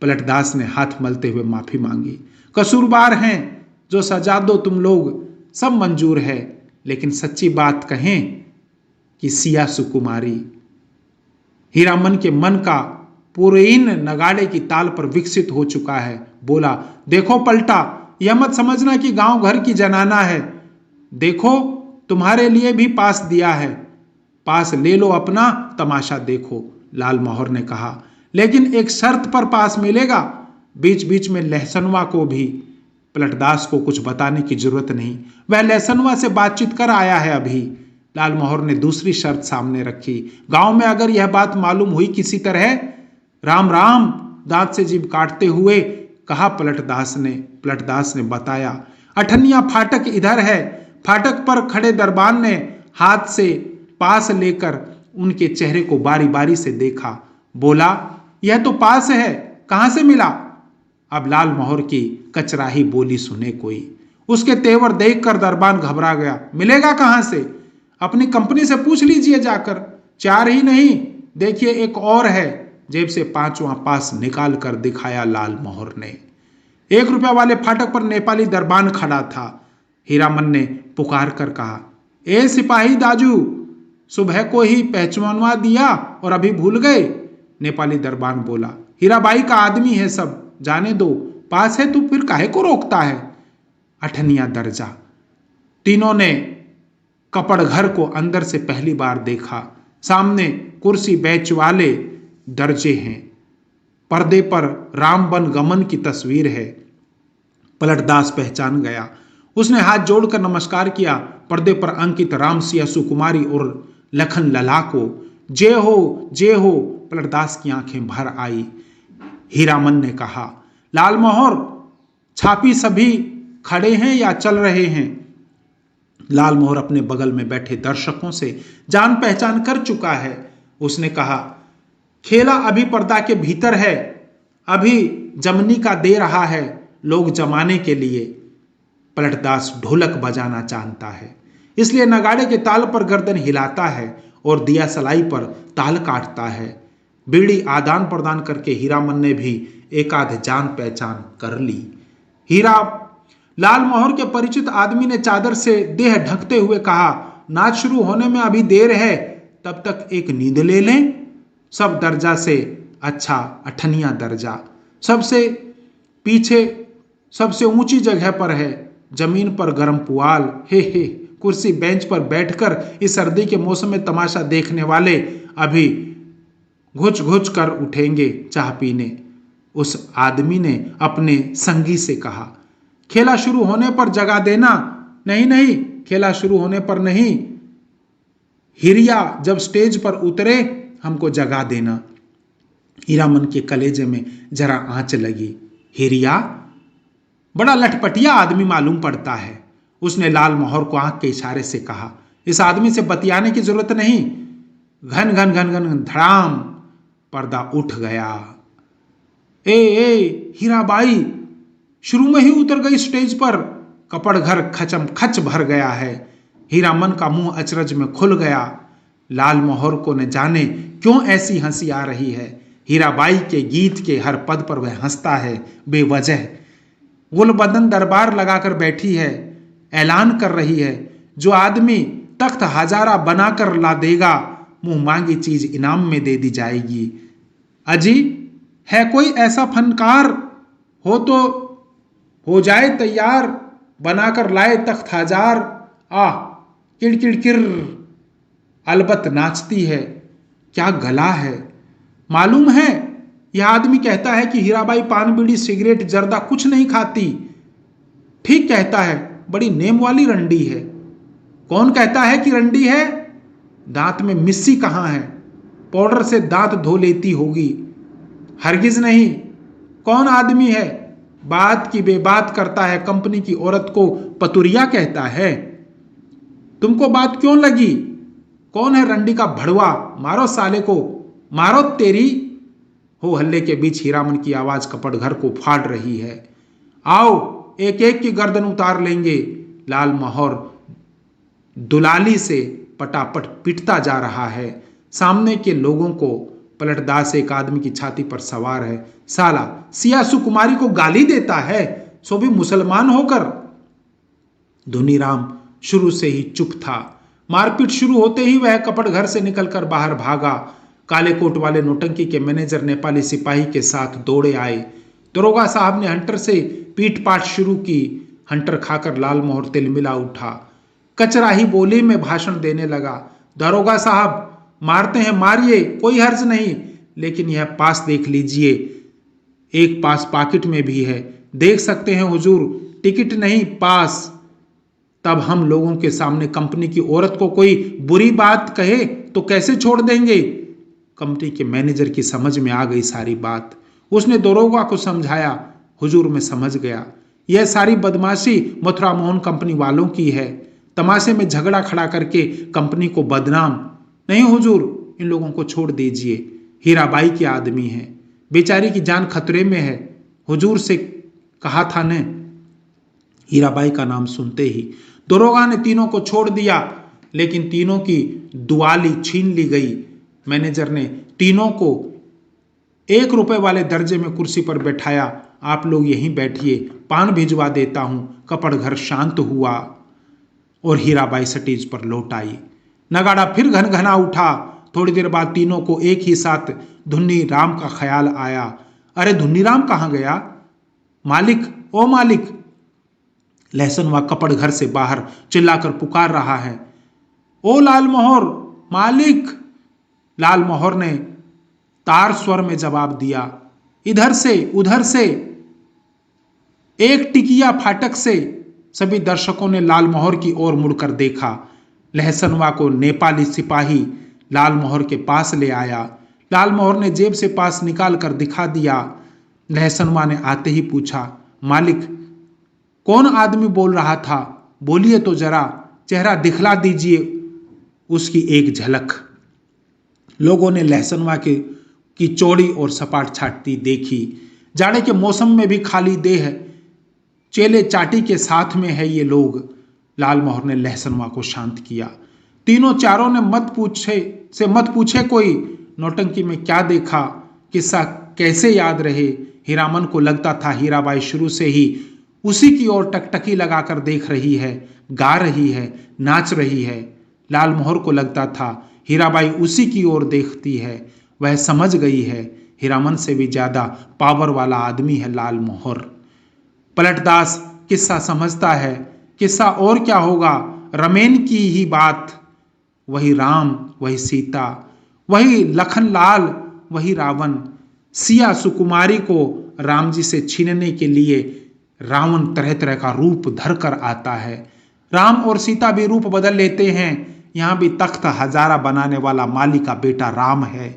पलटदास ने हाथ मलते हुए माफी मांगी। कसूरबार हैं, जो सजा दो तुम लोग, सब मंजूर है, लेकिन सच्ची बात कहें कि सिया सुकुमारी। हीरामन के मन का पुरैन नगाड़े की ताल पर विकसित हो चुका है। बोला, देखो पलटा, यह मत समझना कि गांव घर की जनाना है। देखो, तुम्हारे लिए भी पास दिया है, पास ले लो, अपना तमाशा देखो। लाल मोहर ने कहा, लेकिन एक शर्त पर पास मिलेगा। बीच बीच में लहसनवा को भी। पलटदास को कुछ बताने की जरूरत नहीं, वह लहसनवा से बातचीत कर आया है अभी। लाल मोहर ने दूसरी शर्त सामने रखी, गांव में अगर यह बात मालूम हुई किसी तरह, राम राम, दांत से जीभ काटते हुए कहा पलटदास ने बताया, अठनिया फाटक इधर है। फाटक पर खड़े दरबान ने हाथ से पास लेकर उनके चेहरे को बारी बारी से देखा। बोला, यह तो पास है, कहां से मिला? अब लाल मोहर की कचराही बोली सुने कोई। उसके तेवर देखकर दरबान घबरा गया। मिलेगा कहां से? अपनी कंपनी से पूछ लीजिए जाकर। 4 ही नहीं, देखिए एक और है। जेब से 5वां पास निकाल कर दिखाया लाल मोहर ने। 1 रुपया वाले फाटक पर नेपाली दरबान खड़ा था। हीरामन ने पुकार कर कहा, ए सिपाही दाजू, सुबह को ही पहचानवा दिया और अभी भूल गए। नेपाली दरबान बोला, हीराबाई का आदमी है सब, जाने दो, पास है तो फिर काहे को रोकता है। 8वां दर्जा। तीनों ने कपड़ घर को अंदर से पहली बार देखा। सामने कुर्सी बेंच वाले दर्जे हैं। पर्दे पर रामबन गमन की तस्वीर है। पलटदास पहचान गया। उसने हाथ जोड़कर नमस्कार किया। पर्दे पर अंकित राम सिया सुकुमारी और लखन लला को। जय हो, जय हो। पलटदास की आंखें भर आई। हीरामन ने कहा, लाल मोहर, छापी सभी खड़े हैं या चल रहे हैं? लाल मोहर अपने बगल में बैठे दर्शकों से जान पहचान कर चुका है। उसने कहा, खेला अभी पर्दा के भीतर है, अभी जमनी का दे रहा है लोग जमाने के लिए। पलटदास ढोलक बजाना जानता है, इसलिए नगाड़े के ताल पर गर्दन हिलाता है और दिया सलाई पर ताल काटता है। बीड़ी आदान प्रदान करके हीरामन ने भी एक आध जान पहचान कर ली। हीरा लाल मोहर के परिचित आदमी ने चादर से देह ढकते हुए कहा, नाच शुरू होने में अभी देर है, तब तक एक नींद ले लें। सब दर्जा से अच्छा 8वां दर्जा, सबसे पीछे सबसे ऊंची जगह पर है, जमीन पर गर्म पुआल, हे कुर्सी बेंच पर बैठकर इस सर्दी के मौसम में तमाशा देखने वाले अभी घुच घुच कर उठेंगे चाह पीने। उस आदमी ने अपने संगी से कहा, खेला शुरू होने पर जगा देना। नहीं, खेला शुरू होने पर नहीं, हिरिया जब स्टेज पर उतरे हमको जगा देना। हीरामन के कलेजे में जरा आंच लगी। हिरिया बड़ा लटपटिया आदमी मालूम पड़ता है। उसने लाल मोहर को आंख के इशारे से कहा, इस आदमी से बतियाने की जरूरत नहीं। घन घन घन घन धड़ाम पर्दा उठ गया। ए हीराबाई शुरू में ही उतर गई स्टेज पर। कपड़ घर खचम खच भर गया है। हीरामन का मुंह अचरज में खुल गया। लाल मोहर को न जाने क्यों ऐसी हंसी आ रही है। हीराबाई के गीत के हर पद पर वह हंसता है बेवजह। गुलबदन दरबार लगाकर बैठी है, ऐलान कर रही है, जो आदमी तख्त हजारा बनाकर ला देगा, मुंह मांगी चीज इनाम में दे दी जाएगी। अजी है कोई ऐसा फनकार हो तो हो जाए तैयार, बनाकर लाए तख्त हजार। किड़किड़ अलबत नाचती है, क्या गला है। मालूम है यह आदमी कहता है कि हीराबाई पान बीड़ी सिगरेट जर्दा कुछ नहीं खाती। ठीक कहता है, बड़ी नेम वाली रंडी है। कौन कहता है कि रंडी है? दांत में मिस्सी कहां है? पाउडर से दांत धो लेती होगी। हरगिज नहीं। कौन आदमी है? बात की बेबात करता है, कंपनी की औरत को पतुरिया कहता है। तुमको बात क्यों लगी? कौन है रंडी का भड़वा? मारो साले को, मारो तेरी। हो हल्ले के बीच हीरामन की आवाज कपड़ घर को फाड़ रही है। आओ एक एक की गर्दन उतार लेंगे। लाल मोहर दुलाली से पटापट पिटता जा रहा है। सामने के लोगों को पलटदार से एक आदमी की छाती पर सवार है। साला सिया सुकुमारी को गाली देता है, सो भी मुसलमान होकर। धुनीराम शुरू से ही चुप था। मारपीट शुरू होते ही वह कपड़ घर से निकलकर बाहर भागा। काले कोट वाले नौटंकी के मैनेजर नेपाली सिपाही के साथ दौड़े आए। दरोगा साहब ने हंटर से पीट पाट शुरू की। हंटर खाकर लाल मोहर तिलमिला उठा। कचराही बोली में भाषण देने लगा। दरोगा साहब मारते हैं मारिए, कोई हर्ज नहीं, लेकिन यह पास देख लीजिए। एक पास पॉकेट में भी है, देख सकते हैं हुजूर, टिकट नहीं पास। तब हम लोगों के सामने कंपनी की औरत को कोई बुरी बात कहे तो कैसे छोड़ देंगे? कंपनी के मैनेजर की समझ में आ गई सारी बात। उसने दरोगा को समझाया। हुजूर मैं समझ गया, यह सारी बदमाशी मथुरा मोहन कंपनी वालों की है। तमाशे में झगड़ा खड़ा करके कंपनी को बदनाम। नहीं हुजूर, इन लोगों को छोड़ दीजिए। हीराबाई के आदमी हैं, बेचारी की जान खतरे में है। हुजूर से कहा था ने। हीराबाई का नाम सुनते ही दरोगा ने तीनों को छोड़ दिया, लेकिन तीनों की दुआली छीन ली गई। मैनेजर ने तीनों को 1 रुपए वाले दर्जे में कुर्सी पर बैठाया। आप लोग यहीं बैठिए, पान भिजवा देता हूं। कपड़ घर शांत हुआ और हीराबाई स्टेज पर लौट आई। नगाड़ा फिर घनघना उठा। थोड़ी देर बाद तीनों को एक ही साथ धुन्नी राम का ख्याल आया। अरे धुन्नी राम कहां गया? मालिक, ओ मालिक। लहसुनवा कपड़ घर से बाहर चिल्लाकर पुकार रहा है। ओ लाल मोहर, मालिक। लाल मोहर ने तार स्वर में जवाब दिया, इधर से उधर से। एक टिकिया फाटक से। सभी दर्शकों ने लाल मोहर की ओर मुड़कर देखा। लहसनवा को नेपाली सिपाही लाल मोहर के पास ले आया। लाल मोहर ने जेब से पास निकाल कर दिखा दिया। लहसनवा ने आते ही पूछा, मालिक कौन आदमी बोल रहा था? बोलिए तो जरा, चेहरा दिखला दीजिए उसकी एक झलक। लोगों ने लहसनवा की चौड़ी और सपाट छाती देखी। जाड़े के मौसम में भी खाली देह, चेले चाटी के साथ में है ये लोग। लाल मोहर ने लहसनवा को शांत किया। तीनों चारों ने मत पूछे कोई नौटंकी में क्या देखा, किस्सा कैसे याद रहे। हीरामन को लगता था हीराबाई शुरू से ही उसी की ओर टकटकी लगाकर देख रही है, गा रही है, नाच रही है। लालमोहर को लगता था हीराबाई उसी की ओर देखती है। वह समझ गई है हीरामन से भी ज्यादा पावर वाला आदमी है लालमोहर। पलटदास किस्सा समझता है। किस्सा और क्या होगा, रमेन की ही बात। वही राम, वही सीता, वही लखनलाल, वही रावण। सिया सुकुमारी को राम जी से छीनने के लिए रावण तरह तरह का रूप धर कर आता है। राम और सीता भी रूप बदल लेते हैं। यहां भी तख्त हजारा बनाने वाला माली का बेटा राम है।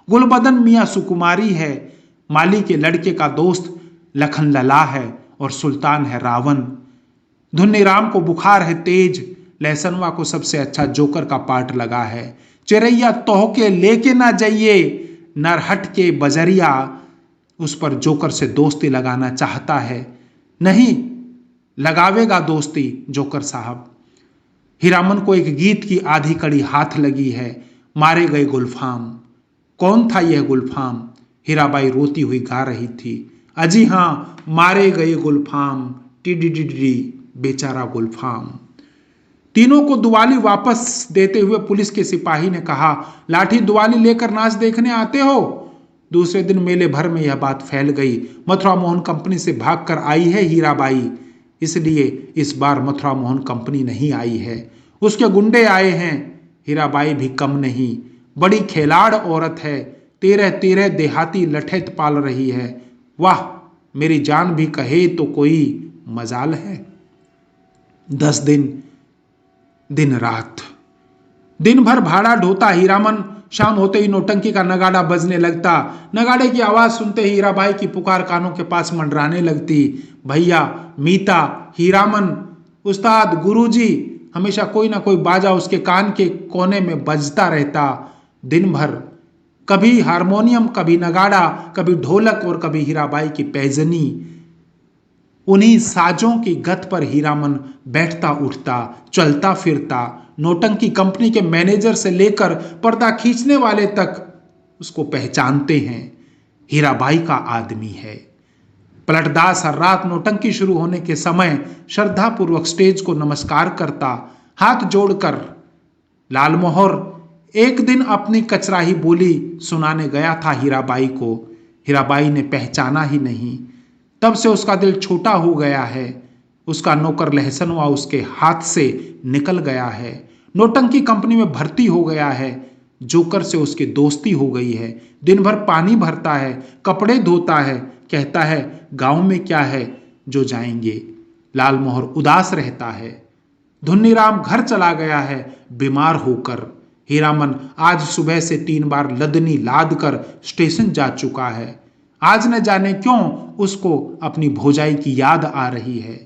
गुलबदन मियां सुकुमारी है। माली के लड़के का दोस्त लखनलला है और सुल्तान है रावण। धुन्नीराम को बुखार है तेज। लहसनवा को सबसे अच्छा जोकर का पार्ट लगा है। चिरैया तोहके लेके ना जाइए, नरहट के बजरिया उस पर जोकर से दोस्ती लगाना चाहता है। नहीं लगावेगा दोस्ती जोकर साहब। हीरामन को एक गीत की आधी कड़ी हाथ लगी है, मारे गए गुलफाम। कौन था यह गुलफाम? हीराबाई रोती हुई गा रही थी, अजी हां मारे गए गुलफाम, टिडी बेचारा गुलफाम। तीनों को दुआली वापस देते हुए पुलिस के सिपाही ने कहा, लाठी दुआली लेकर नाच देखने आते हो? दूसरे दिन मेले भर में यह बात फैल गई। मथुरा मोहन कंपनी से भागकर आई है हीराबाई, इसलिए इस बार मथुरा मोहन कंपनी नहीं आई है, उसके गुंडे आए हैं। हीराबाई भी कम नहीं, बड़ी खिलाड़ औरत है। 13 देहाती लठेत पाल रही है। वाह, मेरी जान भी कहे तो कोई मजाल है। 10 दिन रात दिन भर भाड़ा ढोता हीरामन। शाम होते ही नौटंकी का नगाड़ा बजने लगता। नगाड़े की आवाज सुनते ही हीराबाई की पुकार कानों के पास मंडराने लगती। भैया, मीता, हीरामन, उस्ताद, गुरुजी, हमेशा कोई ना कोई बाजा उसके कान के कोने में बजता रहता। दिन भर कभी हारमोनियम, कभी नगाड़ा, कभी ढोलक और कभी हीराबाई की पैजनी। उन्हीं साजों की गत पर हीरामन बैठता उठता, चलता फिरता। नौटंकी कंपनी के मैनेजर से लेकर पर्दा खींचने वाले तक उसको पहचानते हैं, हीराबाई का आदमी है। पलटदास हर रात नौटंकी शुरू होने के समय श्रद्धापूर्वक स्टेज को नमस्कार करता, हाथ जोड़कर। लालमोहर एक दिन अपनी कचराही बोली सुनाने गया था हीराबाई को। हीराबाई ने पहचाना ही नहीं। तब से उसका दिल छोटा हो गया है। उसका नौकर लहसनवा उसके हाथ से निकल गया है। नौटंकी कंपनी में भर्ती हो गया है। जोकर से उसकी दोस्ती हो गई है। दिन भर पानी भरता है, कपड़े धोता है, कहता है गांव में क्या है जो जाएंगे। लालमोहर उदास रहता है। धुन्नीराम घर चला गया है बीमार होकर। हीरामन आज सुबह से 3 बार लदनी लाद कर स्टेशन जा चुका है। आज न जाने क्यों उसको अपनी भौजाई की याद आ रही है।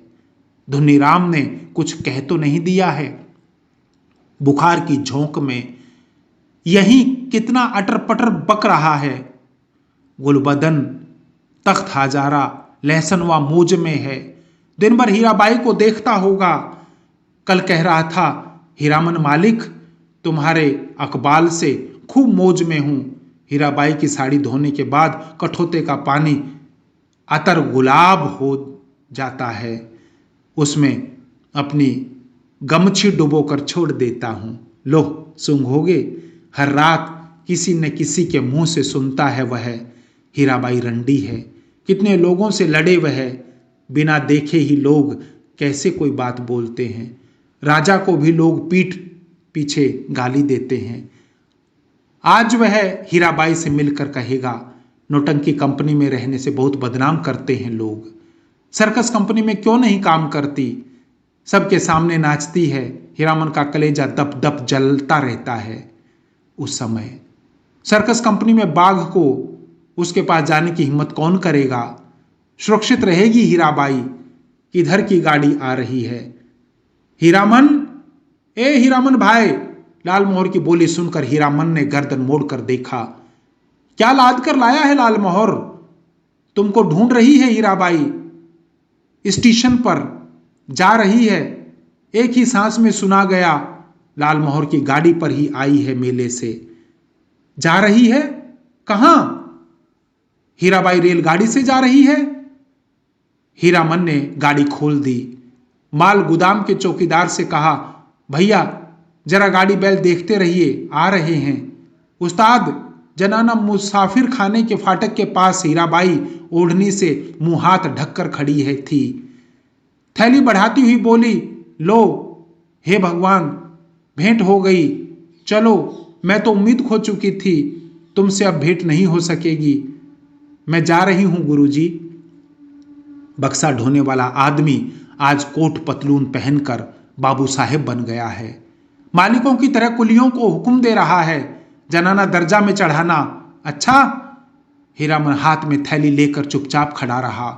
धुन्नीराम ने कुछ कह तो नहीं दिया है। बुखार की झोंक में यही कितना अटर पटर बक रहा है। गुलबदन तख्त हजारा लहसनवा मौज में है। दिन भर हीराबाई को देखता होगा। कल कह रहा था, हीरामन मालिक तुम्हारे अकबाल से खूब मौज में हूं। हीराबाई की साड़ी धोने के बाद कठौते का पानी अतर गुलाब हो जाता है, उसमें अपनी गमछी डुबोकर छोड़ देता हूं। लो सूंघोगे? हर रात किसी न किसी के मुंह से सुनता है वह, हीराबाई रंडी है। कितने लोगों से लड़े वह, बिना देखे ही लोग कैसे कोई बात बोलते हैं। राजा को भी लोग पीठ पीछे गाली देते हैं। आज वह हीराबाई से मिलकर कहेगा, नौटंकी कंपनी में रहने से बहुत बदनाम करते हैं लोग। सर्कस कंपनी में क्यों नहीं काम करती? सबके सामने नाचती है। हीरामन का कलेजा दप दप जलता रहता है। उस समय सर्कस कंपनी में बाघ को उसके पास जाने की हिम्मत कौन करेगा? सुरक्षित रहेगी हीराबाई? किधर की गाड़ी आ रही है? हीरामन, ए हीरामन भाई! लालमोहर की बोली सुनकर हीरामन ने गर्दन मोड़कर देखा। क्या लाद कर लाया है लालमोहर? तुमको ढूंढ रही है हीराबाई। स्टेशन पर जा रही है। एक ही सांस में सुना गया, लालमोहर की गाड़ी पर ही आई है मेले से। जा रही है कहां? हीराबाई रेलगाड़ी से जा रही है। हीरामन ने गाड़ी खोल दी। माल गुदाम के चौकीदार से कहा, भैया जरा गाड़ी बैल देखते रहिए, आ रहे हैं। उस्ताद, जनाना मुसाफिर खाने के फाटक के पास हीराबाई ओढ़नी से मुंह हाथ ढककर खड़ी है थी। थैली बढ़ाती हुई बोली, लो, हे भगवान, भेंट हो गई। चलो, मैं तो उम्मीद खो चुकी थी, तुमसे अब भेंट नहीं हो सकेगी। मैं जा रही हूं गुरुजी। बक्सा ढोने वाला आदमी आज कोट पतलून पहनकर बाबू साहेब बन गया है। मालिकों की तरह कुलियों को हुक्म दे रहा है, जनाना दर्जा में चढ़ाना। अच्छा। हीरामन हाथ में थैली लेकर चुपचाप खड़ा रहा।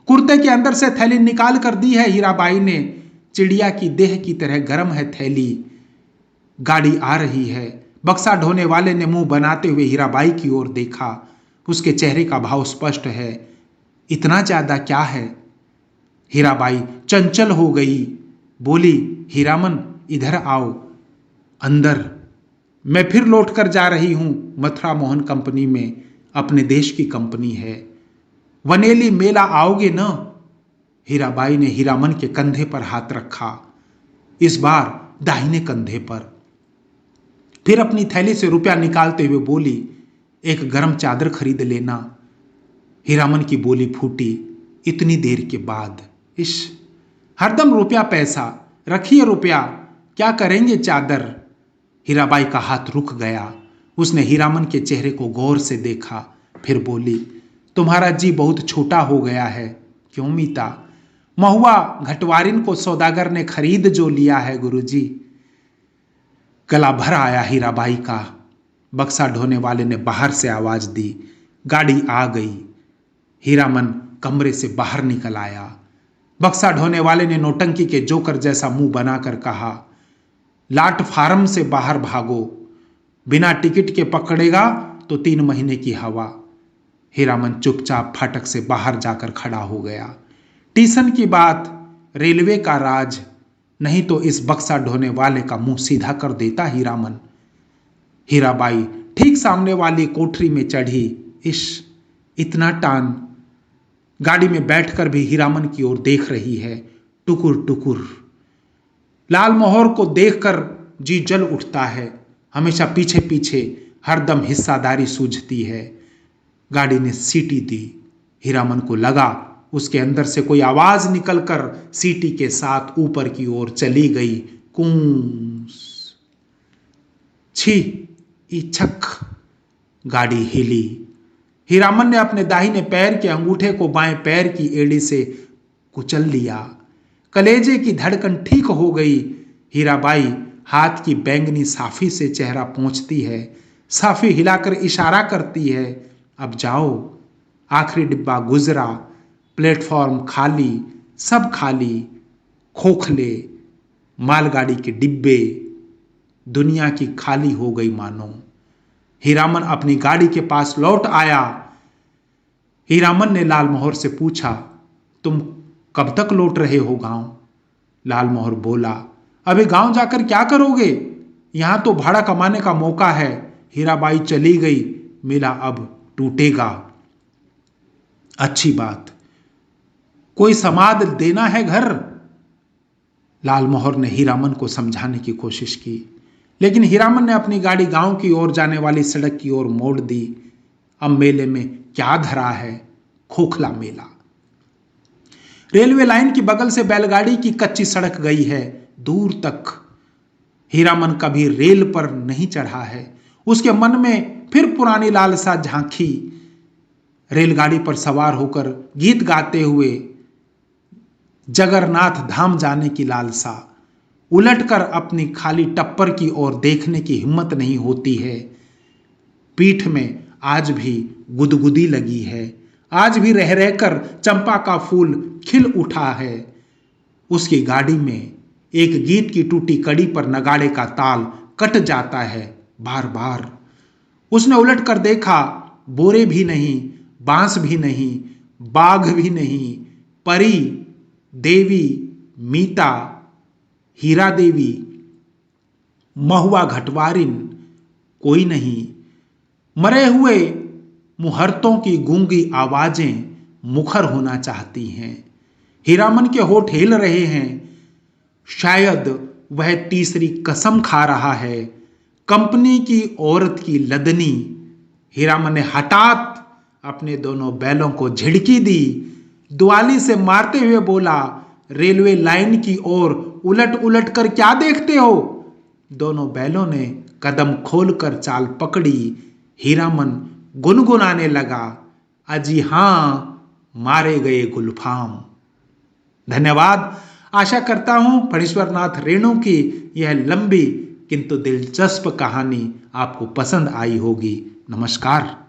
कुर्ते के अंदर से थैली निकाल कर दी है हीराबाई ने। चिड़िया की देह की तरह गर्म है थैली। गाड़ी आ रही है। बक्सा ढोने वाले ने मुंह बनाते हुए हीराबाई की ओर देखा। उसके चेहरे का भाव स्पष्ट है। इतना ज्यादा क्या है? हीराबाई चंचल हो गई, बोली, हीरामन इधर आओ अंदर। मैं फिर लौट कर जा रही हूं मथुरा मोहन कंपनी में, अपने देश की कंपनी है। वनेली मेला आओगे न? हीराबाई ने हीरामन के कंधे पर हाथ रखा, इस बार दाहिने कंधे पर। फिर अपनी थैली से रुपया निकालते हुए बोली, एक गर्म चादर खरीद लेना। हीरामन की बोली फूटी इतनी देर के बाद। इश, हरदम रुपया पैसा, रखिए रुपया, क्या करेंगे चादर। हीराबाई का हाथ रुक गया। उसने हीरामन के चेहरे को गौर से देखा, फिर बोली, तुम्हारा जी बहुत छोटा हो गया है। क्यों मीता? महुआ घटवारिन को सौदागर ने खरीद जो लिया है गुरुजी। गला भर आया हीराबाई का। बक्सा ढोने वाले ने बाहर से आवाज दी, गाड़ी आ गई। हीरामन कमरे से बाहर निकल आया। बक्सा ढोने वाले ने नौटंकी के जोकर जैसा मुंह बनाकर कहा, लाट फार्म से बाहर भागो, बिना टिकट के पकड़ेगा तो 3 महीने की हवा। हीरामन चुपचाप फाटक से बाहर जाकर खड़ा हो गया। टीसन की बात, रेलवे का राज, नहीं तो इस बक्सा ढोने वाले का मुंह सीधा कर देता हीरामन। हीराबाई ठीक सामने वाली कोठरी में चढ़ी। इश, इतना टान। गाड़ी में बैठकर भी हीरामन की ओर देख रही है, टुकुर टुकुर। लालमोहर को देखकर जी जल उठता है। हमेशा पीछे पीछे हरदम हिस्सादारी सूझती है। गाड़ी ने सीटी दी। हीरामन को लगा उसके अंदर से कोई आवाज निकलकर सीटी के साथ ऊपर की ओर चली गई। कूस, छी, इछक। गाड़ी हिली। हीरामन ने अपने दाहिने पैर के अंगूठे को बाएं पैर की एड़ी से कुचल लिया। कलेजे की धड़कन ठीक हो गई। हीराबाई हाथ की बैंगनी साफी से चेहरा पोंछती है। साफी हिलाकर इशारा करती है, अब जाओ। आखिरी डिब्बा गुजरा। प्लेटफॉर्म खाली, सब खाली, खोखले, मालगाड़ी के डिब्बे, दुनिया की खाली हो गई मानो। हीरामन अपनी गाड़ी के पास लौट आया। हीरामन ने लालमोहर से पूछा, तुम कब तक लौट रहे हो गांव? लालमोहर बोला, अबे गांव जाकर क्या करोगे? यहां तो भाड़ा कमाने का मौका है। हीराबाई चली गई, मेला अब टूटेगा। अच्छी बात, कोई समाद देना है घर? लालमोहर ने हीरामन को समझाने की कोशिश की, लेकिन हीरामन ने अपनी गाड़ी गांव की ओर जाने वाली सड़क की ओर मोड़ दी। अब मेले में क्या धरा है? खोखला मेला। रेलवे लाइन की बगल से बैलगाड़ी की कच्ची सड़क गई है दूर तक। हीरामन कभी रेल पर नहीं चढ़ा है। उसके मन में फिर पुरानी लालसा झांकी। रेलगाड़ी पर सवार होकर गीत गाते हुए जगन्नाथ धाम जाने की लालसा। उलटकर अपनी खाली टप्पर की ओर देखने की हिम्मत नहीं होती है। पीठ में आज भी गुदगुदी लगी है। आज भी रह रहकर चंपा का फूल खिल उठा है। उसकी गाड़ी में एक गीत की टूटी कड़ी पर नगाड़े का ताल कट जाता है बार बार। उसने उलट कर देखा, बोरे भी नहीं, बांस भी नहीं, बाघ भी नहीं, परी, देवी, मीता, हीरा देवी। महुआ घटवारिन कोई नहीं। मरे हुए मुहूर्तों की गूंगी आवाजें मुखर होना चाहती हैं। हीरामन के होठ हिल रहे हैं। शायद वह तीसरी कसम खा रहा है। कंपनी की औरत की लदनी। हीरामन ने हठात अपने दोनों बैलों को झिड़की दी। दुआली से मारते हुए बोला, रेलवे लाइन की ओर उलट उलट कर क्या देखते हो? दोनों बैलों ने कदम खोलकर चाल पकड़ी। हीरामन गुनगुनाने लगा, अजी हां, मारे गए गुलफाम। धन्यवाद। आशा करता हूं फणीश्वरनाथ रेणु की यह लंबी किंतु दिलचस्प कहानी आपको पसंद आई होगी। नमस्कार।